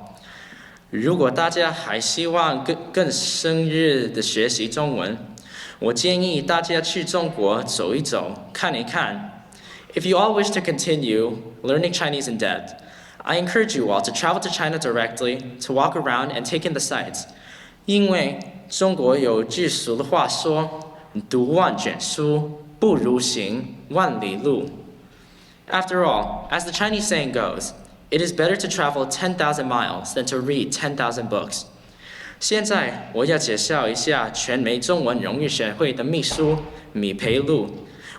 如果大家还希望更深入的学习中文，我建议大家去中国走一走，看一看。If you all wish to continue learning Chinese in depth, I encourage you all to travel to China directly, to walk around and take in the sights. 因为中国有句俗的话说，读万卷书，不如行万里路。After all, as the Chinese saying goes, it is better to travel 10,000 miles than to read 10,000 books. 现在我要介绍一下全美中文荣誉学会的秘书米培路。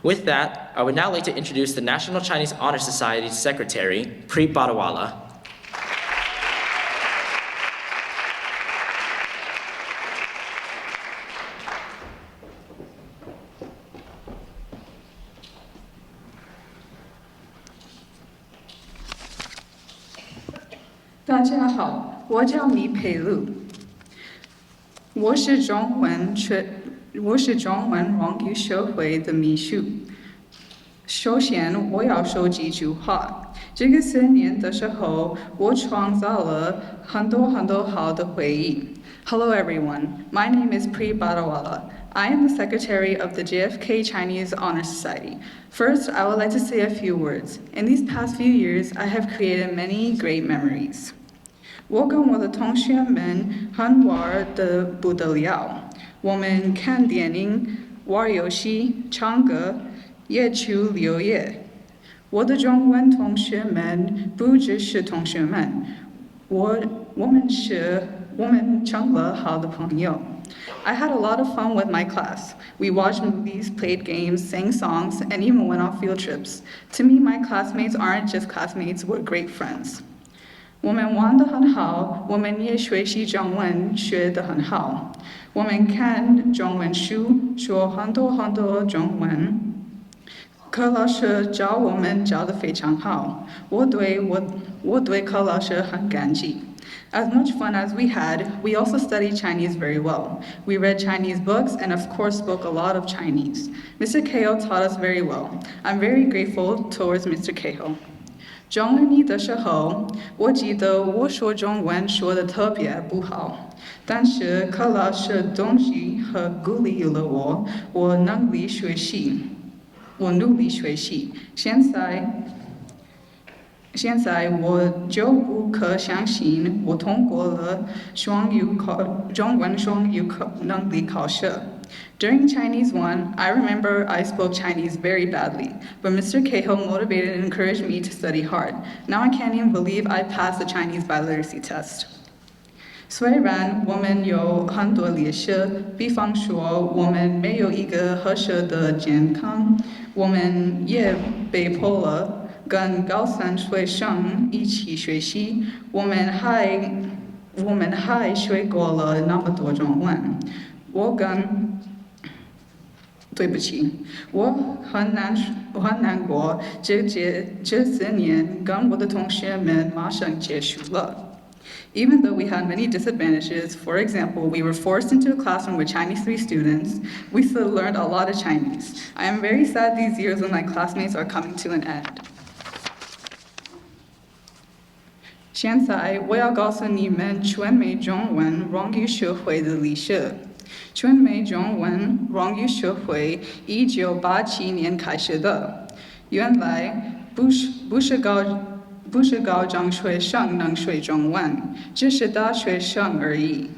With that, I would now like to introduce the National Chinese Honor Society's Secretary, Preet Badawala. 大家好，我叫米培路，我是中文荣誉学会的秘书。首先，我要说几句话。这个4年的时候，我创造了很多好的回忆。Hello everyone, my name is Preet Badawala. I am the Secretary of the JFK Chinese Honor Society. First, I would like to say a few words. In these past few years, I have created many great memories. 我跟我的同学们很玩得不得了，我们看电影、玩游戏、唱歌，也去旅游。我的中文同学们不只是同学们，我们成了好的朋友。I had a lot of fun with my class. We watched movies, played games, sang songs, and even went on field trips. To me, my classmates aren't just classmates, we're great friends. 我们玩得很好，我们也学习中文学得很好。我们看中文书，说很多中文。柯老师教我们教得非常好，我对柯老师很感激。As much fun as we had, we also studied Chinese very well. We read Chinese books and of course spoke a lot of Chinese. Mr. Cahill taught us very well. I'm very grateful towards Mr. Cahill. 中文里的时候，我记得我说中文说得特别不好，但是柯老师东西和鼓励了我，我努力学习。现在我就不可相信我通过了中文双语能力考试。During Chinese 1, I remember I spoke Chinese very badly, but Mr. Cahill motivated and encouraged me to study hard. Now I can't even believe I passed the Chinese biliteracy test. 虽然我们有很多劣势，比方说我们没有一个合适的健康，我们也被迫了跟高三学生一起学习，我们还学过了那么多中文。对不起，我很难过，这4年跟我的同学们马上结束了。Even though we had many disadvantages, for example, we were forced into a classroom with Chinese 3 students, we still learned a lot of Chinese. I am very sad these years when my classmates are coming to an end. 现在我要告诉你们全美中文荣誉学会的历史。全美中文荣誉学会1987年开始的，原来不是高中学生能学中文，只是大学生而已。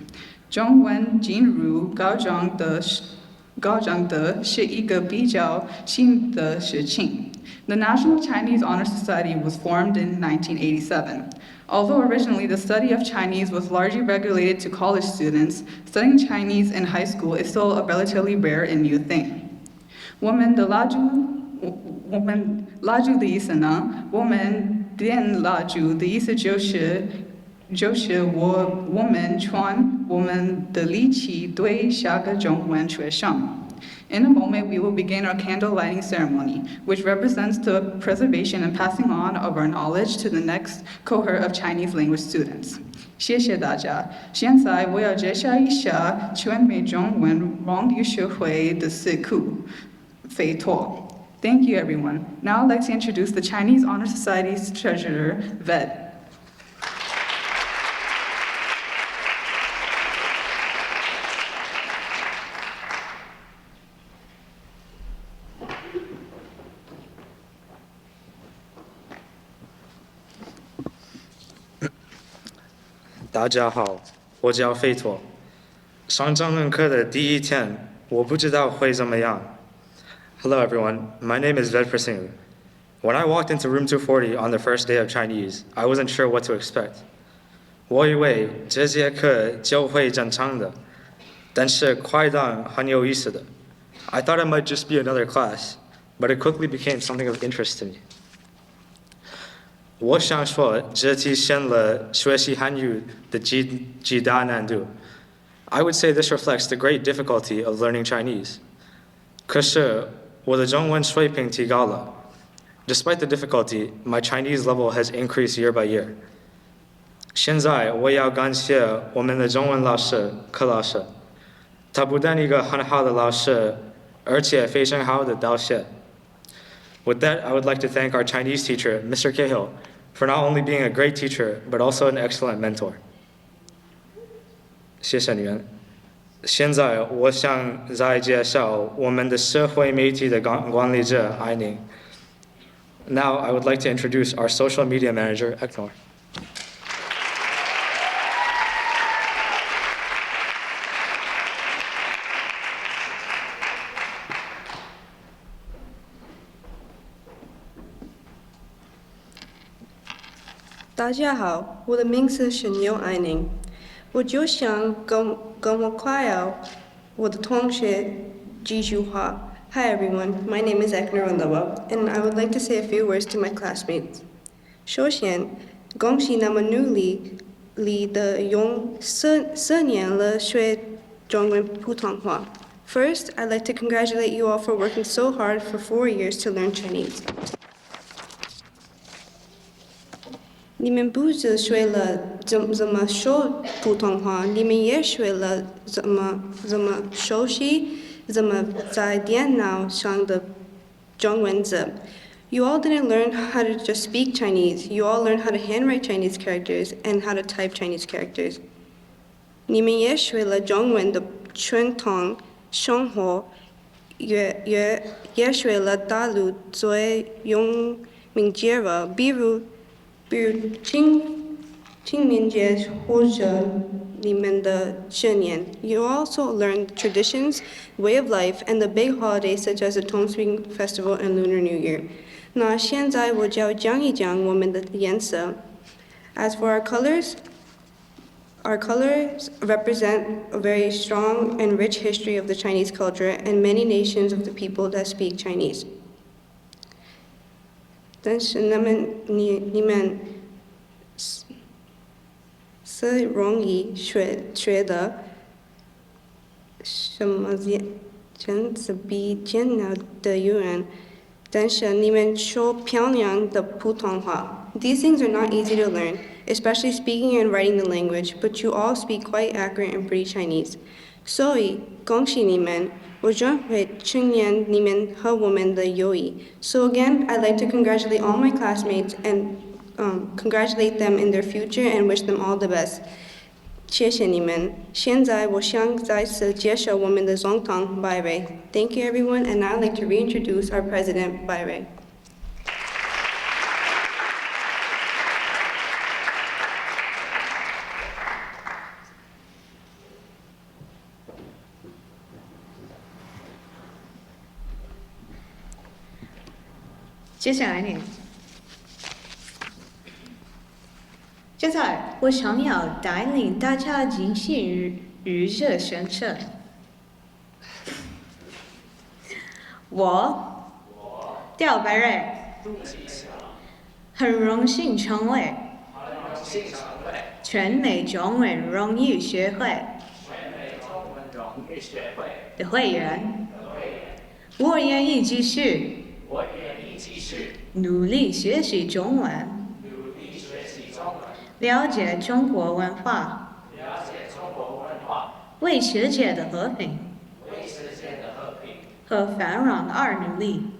中文进入高中的是一个比较新的事情。The National Chinese Honor Society was formed in 1987. Although originally the study of Chinese was largely regulated to college students, studying Chinese in high school is still a relatively rare and new thing. 我们拉住的意思呢？我们点拉住的意思就是我们传我们的力气对下个中文学生。In a moment, we will begin our candle lighting ceremony, which represents the preservation and passing on of our knowledge to the next cohort of Chinese language students. 谢谢大家。现在我要介绍一下全美中文荣誉学会的事故。费托。Thank you, everyone. Now I'd like to introduce the Chinese Honor Society's treasurer, Ved. 大家好，我叫费托。上中文课的第一天，我不知道会怎么样。Hello everyone, my name is Ved Prasing. When I walked into room 240 on the first day of Chinese, I wasn't sure what to expect. 我以为这节课就会正常的，但是快当很有意思的。I thought it might just be another class, but it quickly became something of interest to me. 我想说，这体现了学习汉语的极大难度。I would say this reflects the great difficulty of learning Chinese. 可是我的中文水平提高了。Despite the difficulty, my Chinese level has increased year by year. 现在我要感谢我们的中文老师柯老师，他不但一个很好的老师，而且非常好的导师。With that, I would like to thank our Chinese teacher, Mr. Cahill, for not only being a great teacher, but also an excellent mentor. 谢谢你们。现在我想再介绍我们的社会媒体的管理者艾宁。Now, I would like to introduce our social media manager, Eknor. 大家好，我的名字是牛爱宁，我就想跟我快要我的同学几句话。Hi everyone, my name is Ekner Onlewa, and I would like to say a few words to my classmates. 首先，恭喜那么努力的用4年了学中文普通话。First, I'd like to congratulate you all for working so hard for 4 years to learn Chinese. 你们不只学了怎么说普通话，你们也学了怎么熟悉怎么在电脑上的中文字。You all didn't learn how to just speak Chinese. You all learned how to handwrite Chinese characters and how to type Chinese characters. 你们也学了中文的传统生活，也学了大陆最有名节日，比如清明节或者你们的新年。You also learned traditions, way of life, and the big holidays such as the Tonspring Festival and Lunar New Year. 那现在我就讲一讲我们的颜色。As for our colors represent a very strong and rich history of the Chinese culture and many nations of the people that speak Chinese. 但是你们是容易学的，什么真是比艰难的语言，但是你们说漂亮的普通话。These things are not easy to learn, especially speaking and writing the language, but you all speak quite accurate and pretty Chinese. 所以恭喜你们，我将会纪念你们和我们的友谊。So again, I'd like to congratulate all my classmates and congratulate them in their future and wish them all the best. 谢谢你们。现在我想再次介绍我们的总统拜瑞。Thank you everyone, and now I'd like to reintroduce our president, 拜瑞。接下来我想要带领大家进行日热宣称。我廖白瑞很荣幸成为全美中文荣誉学会的会员。我愿意继续努力学习中文，了解中国文化，为世界的和平和繁荣而努力。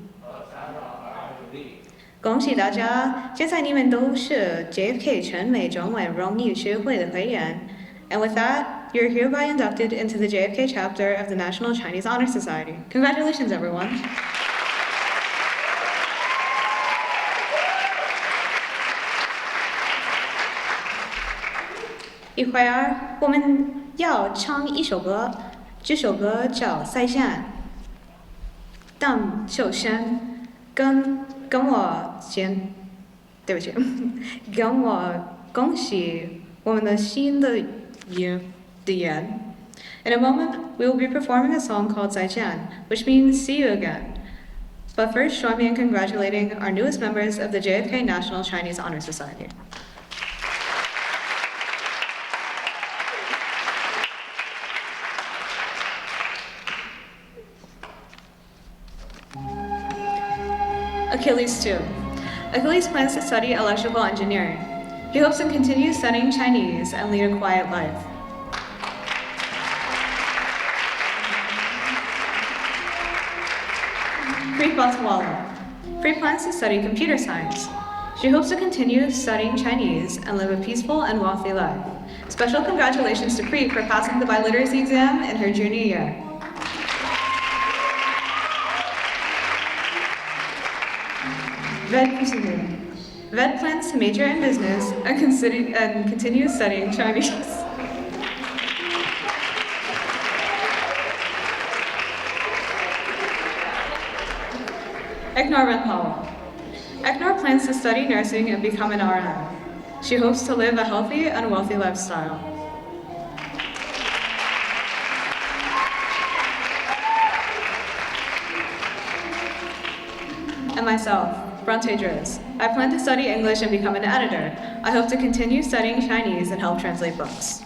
恭喜大家！现在你们都是 JFK 全美中文荣誉学会的会员。And with that, you're hereby inducted into the JFK chapter of the National Chinese Honor Society. Congratulations, everyone! 一会儿我们要唱一首歌，这首歌叫《再见》。但首先跟我恭喜我们的新的演。In a moment, we will be performing a song called 再见, which means see you again. But first, join me in congratulating our newest members of the JFK National Chinese Honor Society. Achilles 2. Achilles plans to study electrical engineering. He hopes to continue studying Chinese and lead a quiet life. Free Boswala. Free plans to study computer science. She hopes to continue studying Chinese and live a peaceful and wealthy life. Special congratulations to Pri for passing the biliteracy exam in her junior year. Ved plans to major in business and continue studying Chinese. Eknor Renthal. Eknor plans to study nursing and become an RN. She hopes to live a healthy and wealthy lifestyle. And myself, Bronte Driz. I plan to study English and become an editor. I hope to continue studying Chinese and help translate books.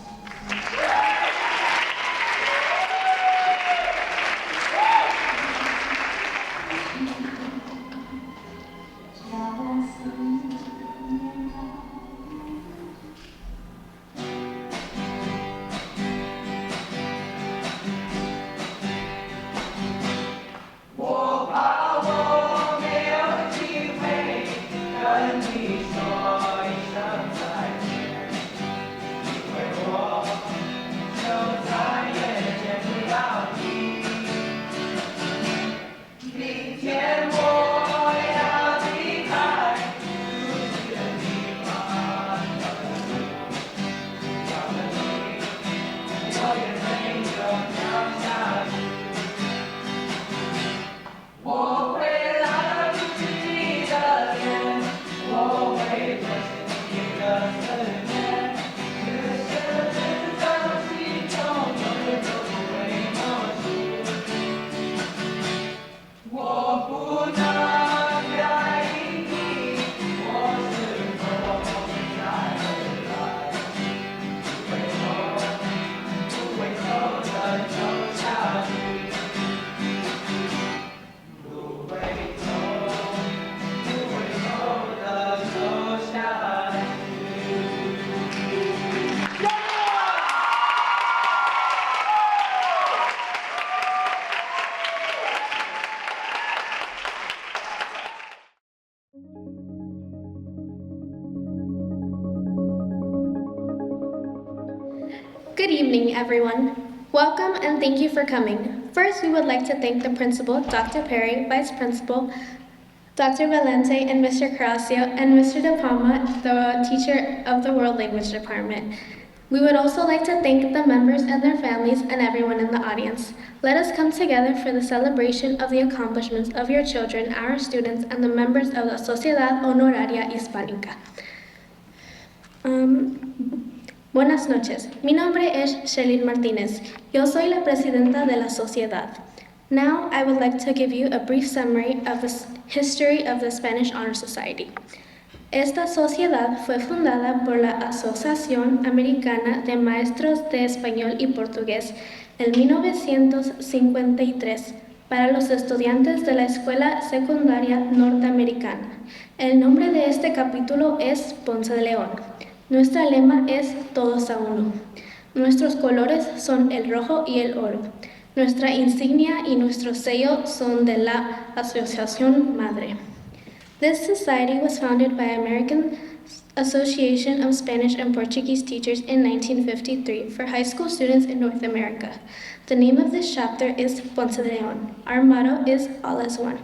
Good evening, everyone. Welcome and thank you for coming. First, we would like to thank the principal, Dr. Perry, Vice Principal, Dr. Valente, and Mr. Carrasio, and Mr. De Palma, the teacher of the World Language Department. We would also like to thank the members and their families and everyone in the audience. Let us come together for the celebration of the accomplishments of your children, our students, and the members of la Sociedad Honoraria Hispánica. Buenas noches. Mi nombre es Shelly Martínez. Yo soy la presidenta de la sociedad. Now, I would like to give you a brief summary of the history of the Spanish Honor Society. Esta sociedad fue fundada por la Asociación Americana de Maestros de Español y Portugués en 1953 para los estudiantes de la Escuela Secundaria Norteamericana. El nombre de este capítulo es Ponce de León. Nuestra lema es Todos a Uno. Nuestros colores son el rojo y el oro. Nuestra insignia y nuestro sello son de la Asociación Madre. This society was founded by American Association of Spanish and Portuguese Teachers in 1953 for high school students in North America. The name of this chapter is Ponce de León. Our motto is All as One.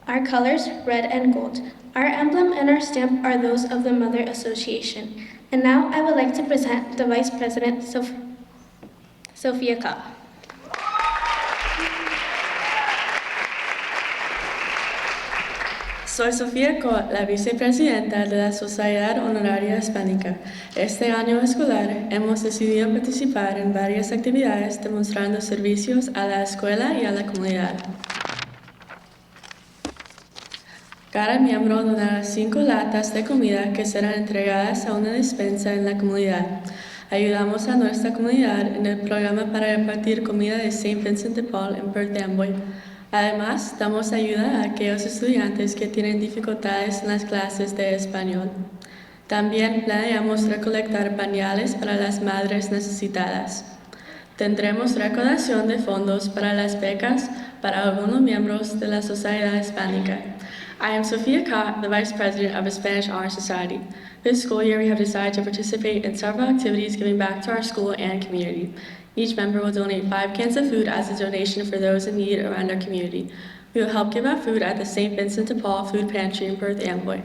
Our colors, red and gold. Our emblem and our stamp are those of the Mother Association. And now I would like to present the Vice President, Sophia Ka. Soy Sofía Cot, la vicepresidenta de la Sociedad Honoraria Hispánica. Este año escolar hemos decidido participar en varias actividades demostrando servicios a la escuela y a la comunidad. Cada miembro donará 5 latas de comida que serán entregadas a una despensa en la comunidad. Ayudamos a nuestra comunidad en el programa para repartir comida de St. Vincent de Paul en Perth Amboy. Además, damos ayuda a aquellos estudiantes que tienen dificultades en las clases de español. También planeamos recolectar pañales para las madres necesitadas. Tendremos recaudación de fondos para las becas para algunos miembros de la Sociedad Hispánica. I am Sophia Ka, the Vice President of the Spanish Honor Society. This school year, we have decided to participate in several activities giving back to our school and community. Each member will donate 5 cans of food as a donation for those in need around our community. We will help give out food at the St. Vincent de Paul Food Pantry in Perth Amboy.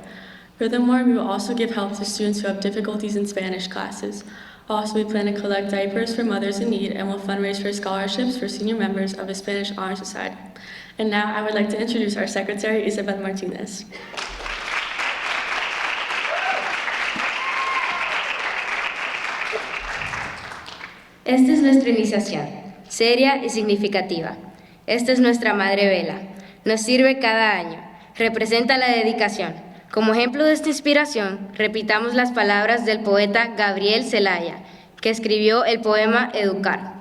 Furthermore, we will also give help to students who have difficulties in Spanish classes. Also, we plan to collect diapers for mothers in need and will fundraise for scholarships for senior members of the Spanish Honor Society. And now I would like to introduce our Secretary, Isabel Martinez. Esta es nuestra iniciación, seria y significativa. Esta es nuestra madre vela. Nos sirve cada año. Representa la dedicación. Como ejemplo de esta inspiración, repitamos las palabras del poeta Gabriel Celaya, que escribió el poema Educar.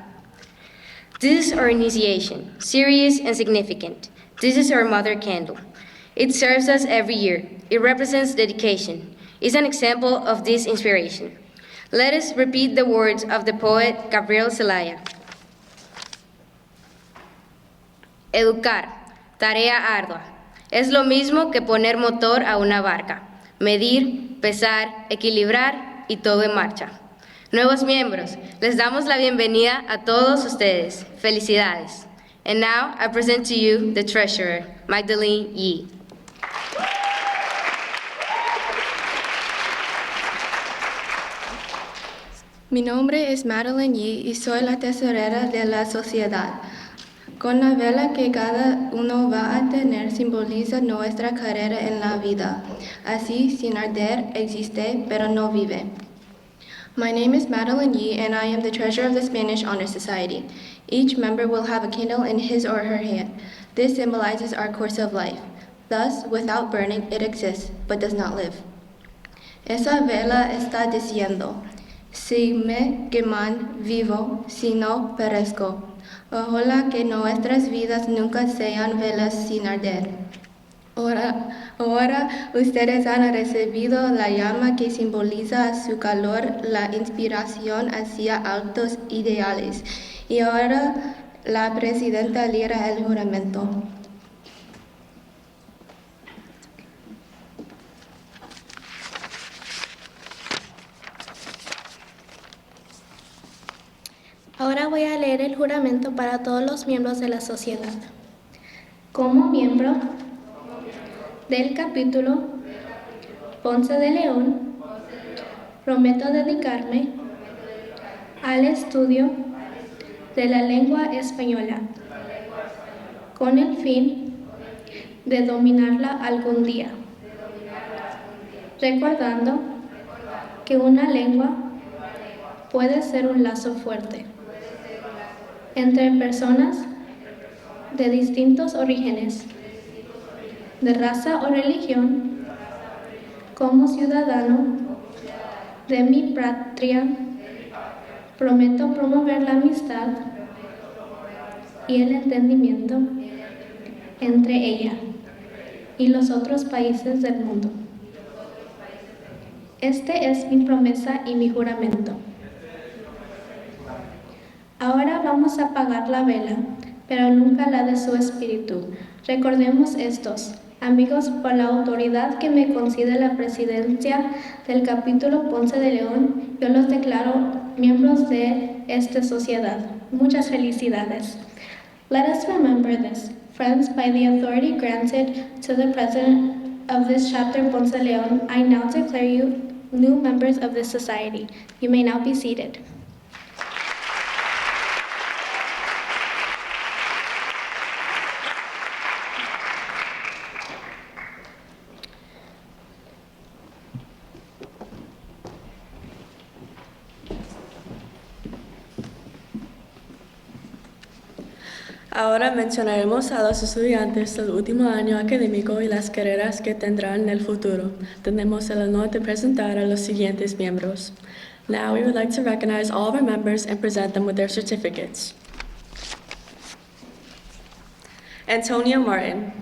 This is our initiation, serious and significant. This is our mother candle. It serves us every year. It represents dedication. It's an example of this inspiration. Let us repeat the words of the poet Gabriel Celaya. Educar, tarea ardua. Es lo mismo que poner motor a una barca. Medir, pesar, equilibrar y todo en marcha. Nuevos miembros, les damos la bienvenida a todos ustedes. Felicidades. And now I present to you the treasurer, Magdalene Yee. Mi nombre es Madeline Yee y soy la tesorera de la sociedad. Con la vela que cada uno va a tener simboliza nuestra carrera en la vida. Así, sin arder, existe, pero no vive. My name is Madeline Yee and I am the treasurer of the Spanish Honor Society. Each member will have a candle in his or her hand. This symbolizes our course of life. Thus, without burning, it exists, but does not live. Esa vela está diciendo, Si me queman vivo, si no perezco. Ojalá que nuestras vidas nunca sean velas sin arder. Ahora ustedes han recibido la llama que simboliza su calor, la inspiración hacia altos ideales. Y ahora la presidenta lea el juramento. Ahora voy a leer el juramento para todos los miembros de la sociedad. Como miembro del capítulo Ponce de León, prometo dedicarme al estudio de la lengua española con el fin de dominarla algún día, recordando que una lengua puede ser un lazo fuerte entre personas de distintos orígenes, de raza o religión. Como ciudadano de mi patria, prometo promover la amistad y el entendimiento entre ella y los otros países del mundo. Este es mi promesa y mi juramento. Ahora vamos a apagar la vela, pero nunca la de su espíritu. Recordemos estos. Amigos, por la autoridad que me concede la presidencia del capítulo Ponce de León, yo los declaro miembros de esta sociedad. Muchas felicidades. Let us remember this. Friends, by the authority granted to the president of this chapter Ponce de León, I now declare you new members of this society. You may now be seated. Ahora mencionaremos a los estudiantes del último año académico y las carreras que tendrán en el futuro. Tenemos el honor de presentar a los siguientes miembros. Now we would like to recognize all of our members and present them with their certificates. Antonia Martin.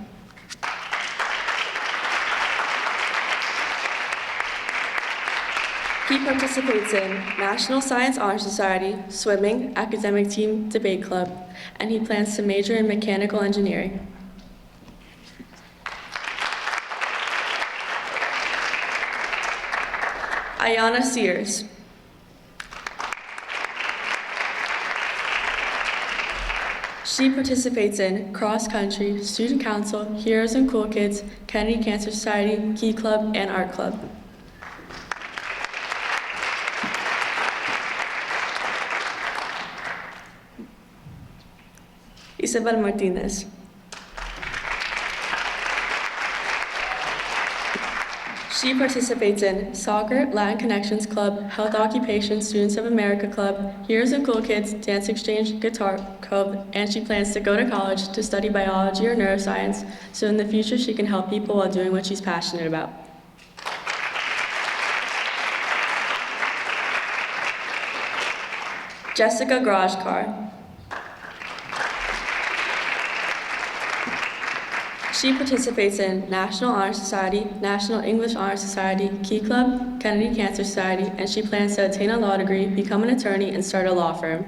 He participates in National Science Honor Society, Swimming, Academic Team Debate Club, and he plans to major in mechanical engineering. Ayana Sears. She participates in Cross Country, Student Council, Heroes and Cool Kids, Kennedy Cancer Society, Key Club, and Art Club. Isabel Martinez. She participates in Soccer, Latin Connections Club, Health Occupation, Students of America Club, Heroes and Cool Kids, Dance Exchange, Guitar Club, and she plans to go to college to study biology or neuroscience, so in the future she can help people while doing what she's passionate about. Jessica Grajkar. She participates in National Honor Society, National English Honor Society, Key Club, Kennedy Cancer Society, and she plans to obtain a law degree, become an attorney, and start a law firm.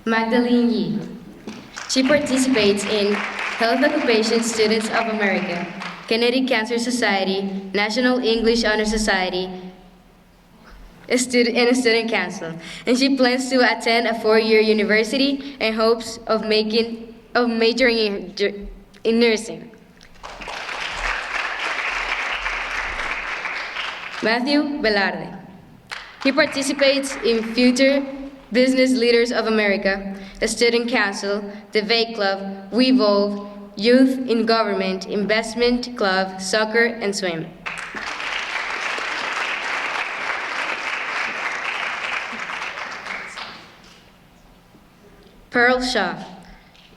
Magdalene Yee. She participates in Health Occupation Students of America, Kennedy Cancer Society, National English Honor Society, a student council, and she plans to attend a 4-year university and hopes of majoring in nursing. Matthew Velarde. He participates in Future Business Leaders of America, a student council, debate club, We Evolve, Youth in Government, Investment Club, Soccer, and Swim. Pearl Shaw.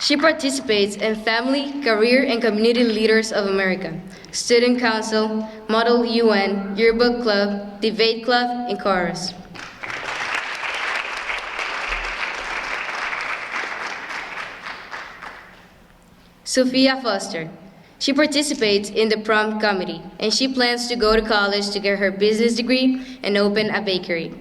She participates in Family, Career, and Community Leaders of America, Student Council, Model UN, Yearbook Club, Debate Club, and Chorus. Sophia Foster. She participates in the prom committee, and she plans to go to college to get her business degree and open a bakery.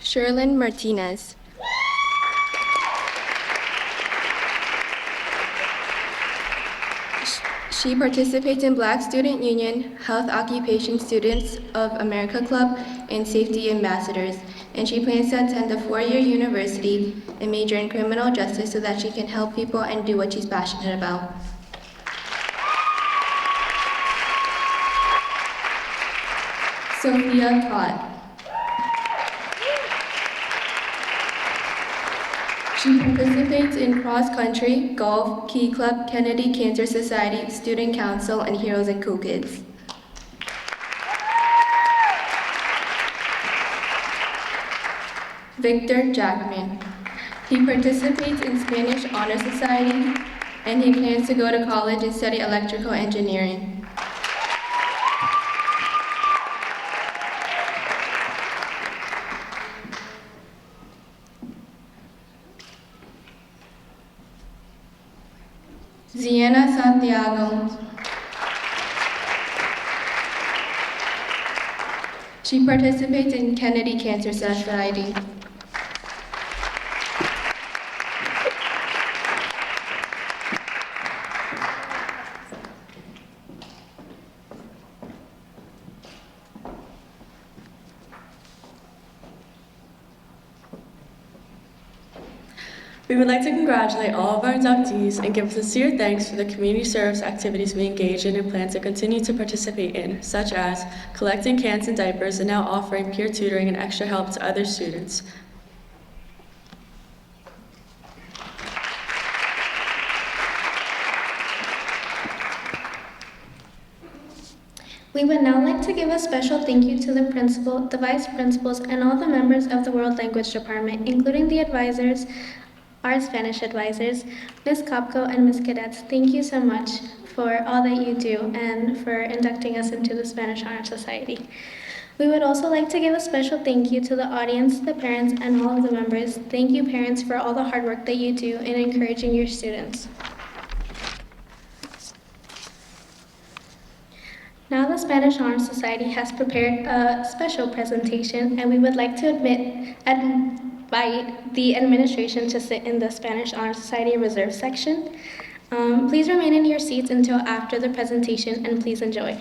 Sherlyn Martinez. She participates in Black Student Union, Health Occupation Students of America Club, and Safety Ambassadors, and she plans to attend a four-year university and major in criminal justice so that she can help people and do what she's passionate about. Sophia Todd. She participates in cross country, golf, Key Club, Kennedy Cancer Society, Student Council, and Heroes and Cool Kids. Victor Jackman. He participates in Spanish Honor Society, and he plans to go to college and study electrical engineering. Ziena Santiago. She participates in Kennedy Cancer Society. We would like to congratulate all of our inductees and give sincere thanks for the community service activities we engage in and plan to continue to participate in, such as collecting cans and diapers and now offering peer tutoring and extra help to other students. We would now like to give a special thank you to the principal, the vice principals, and all the members of the World Language Department, including the advisors, our Spanish advisors, Ms. Kopko and Ms. Cadets. Thank you so much for all that you do and for inducting us into the Spanish Honor Society. We would also like to give a special thank you to the audience, the parents, and all of the members. Thank you, parents, for all the hard work that you do in encouraging your students. Now the Spanish Honor Society has prepared a special presentation, and we would like to invite the administration to sit in the Spanish Honor Society Reserve section. Please remain in your seats until after the presentation, and please enjoy.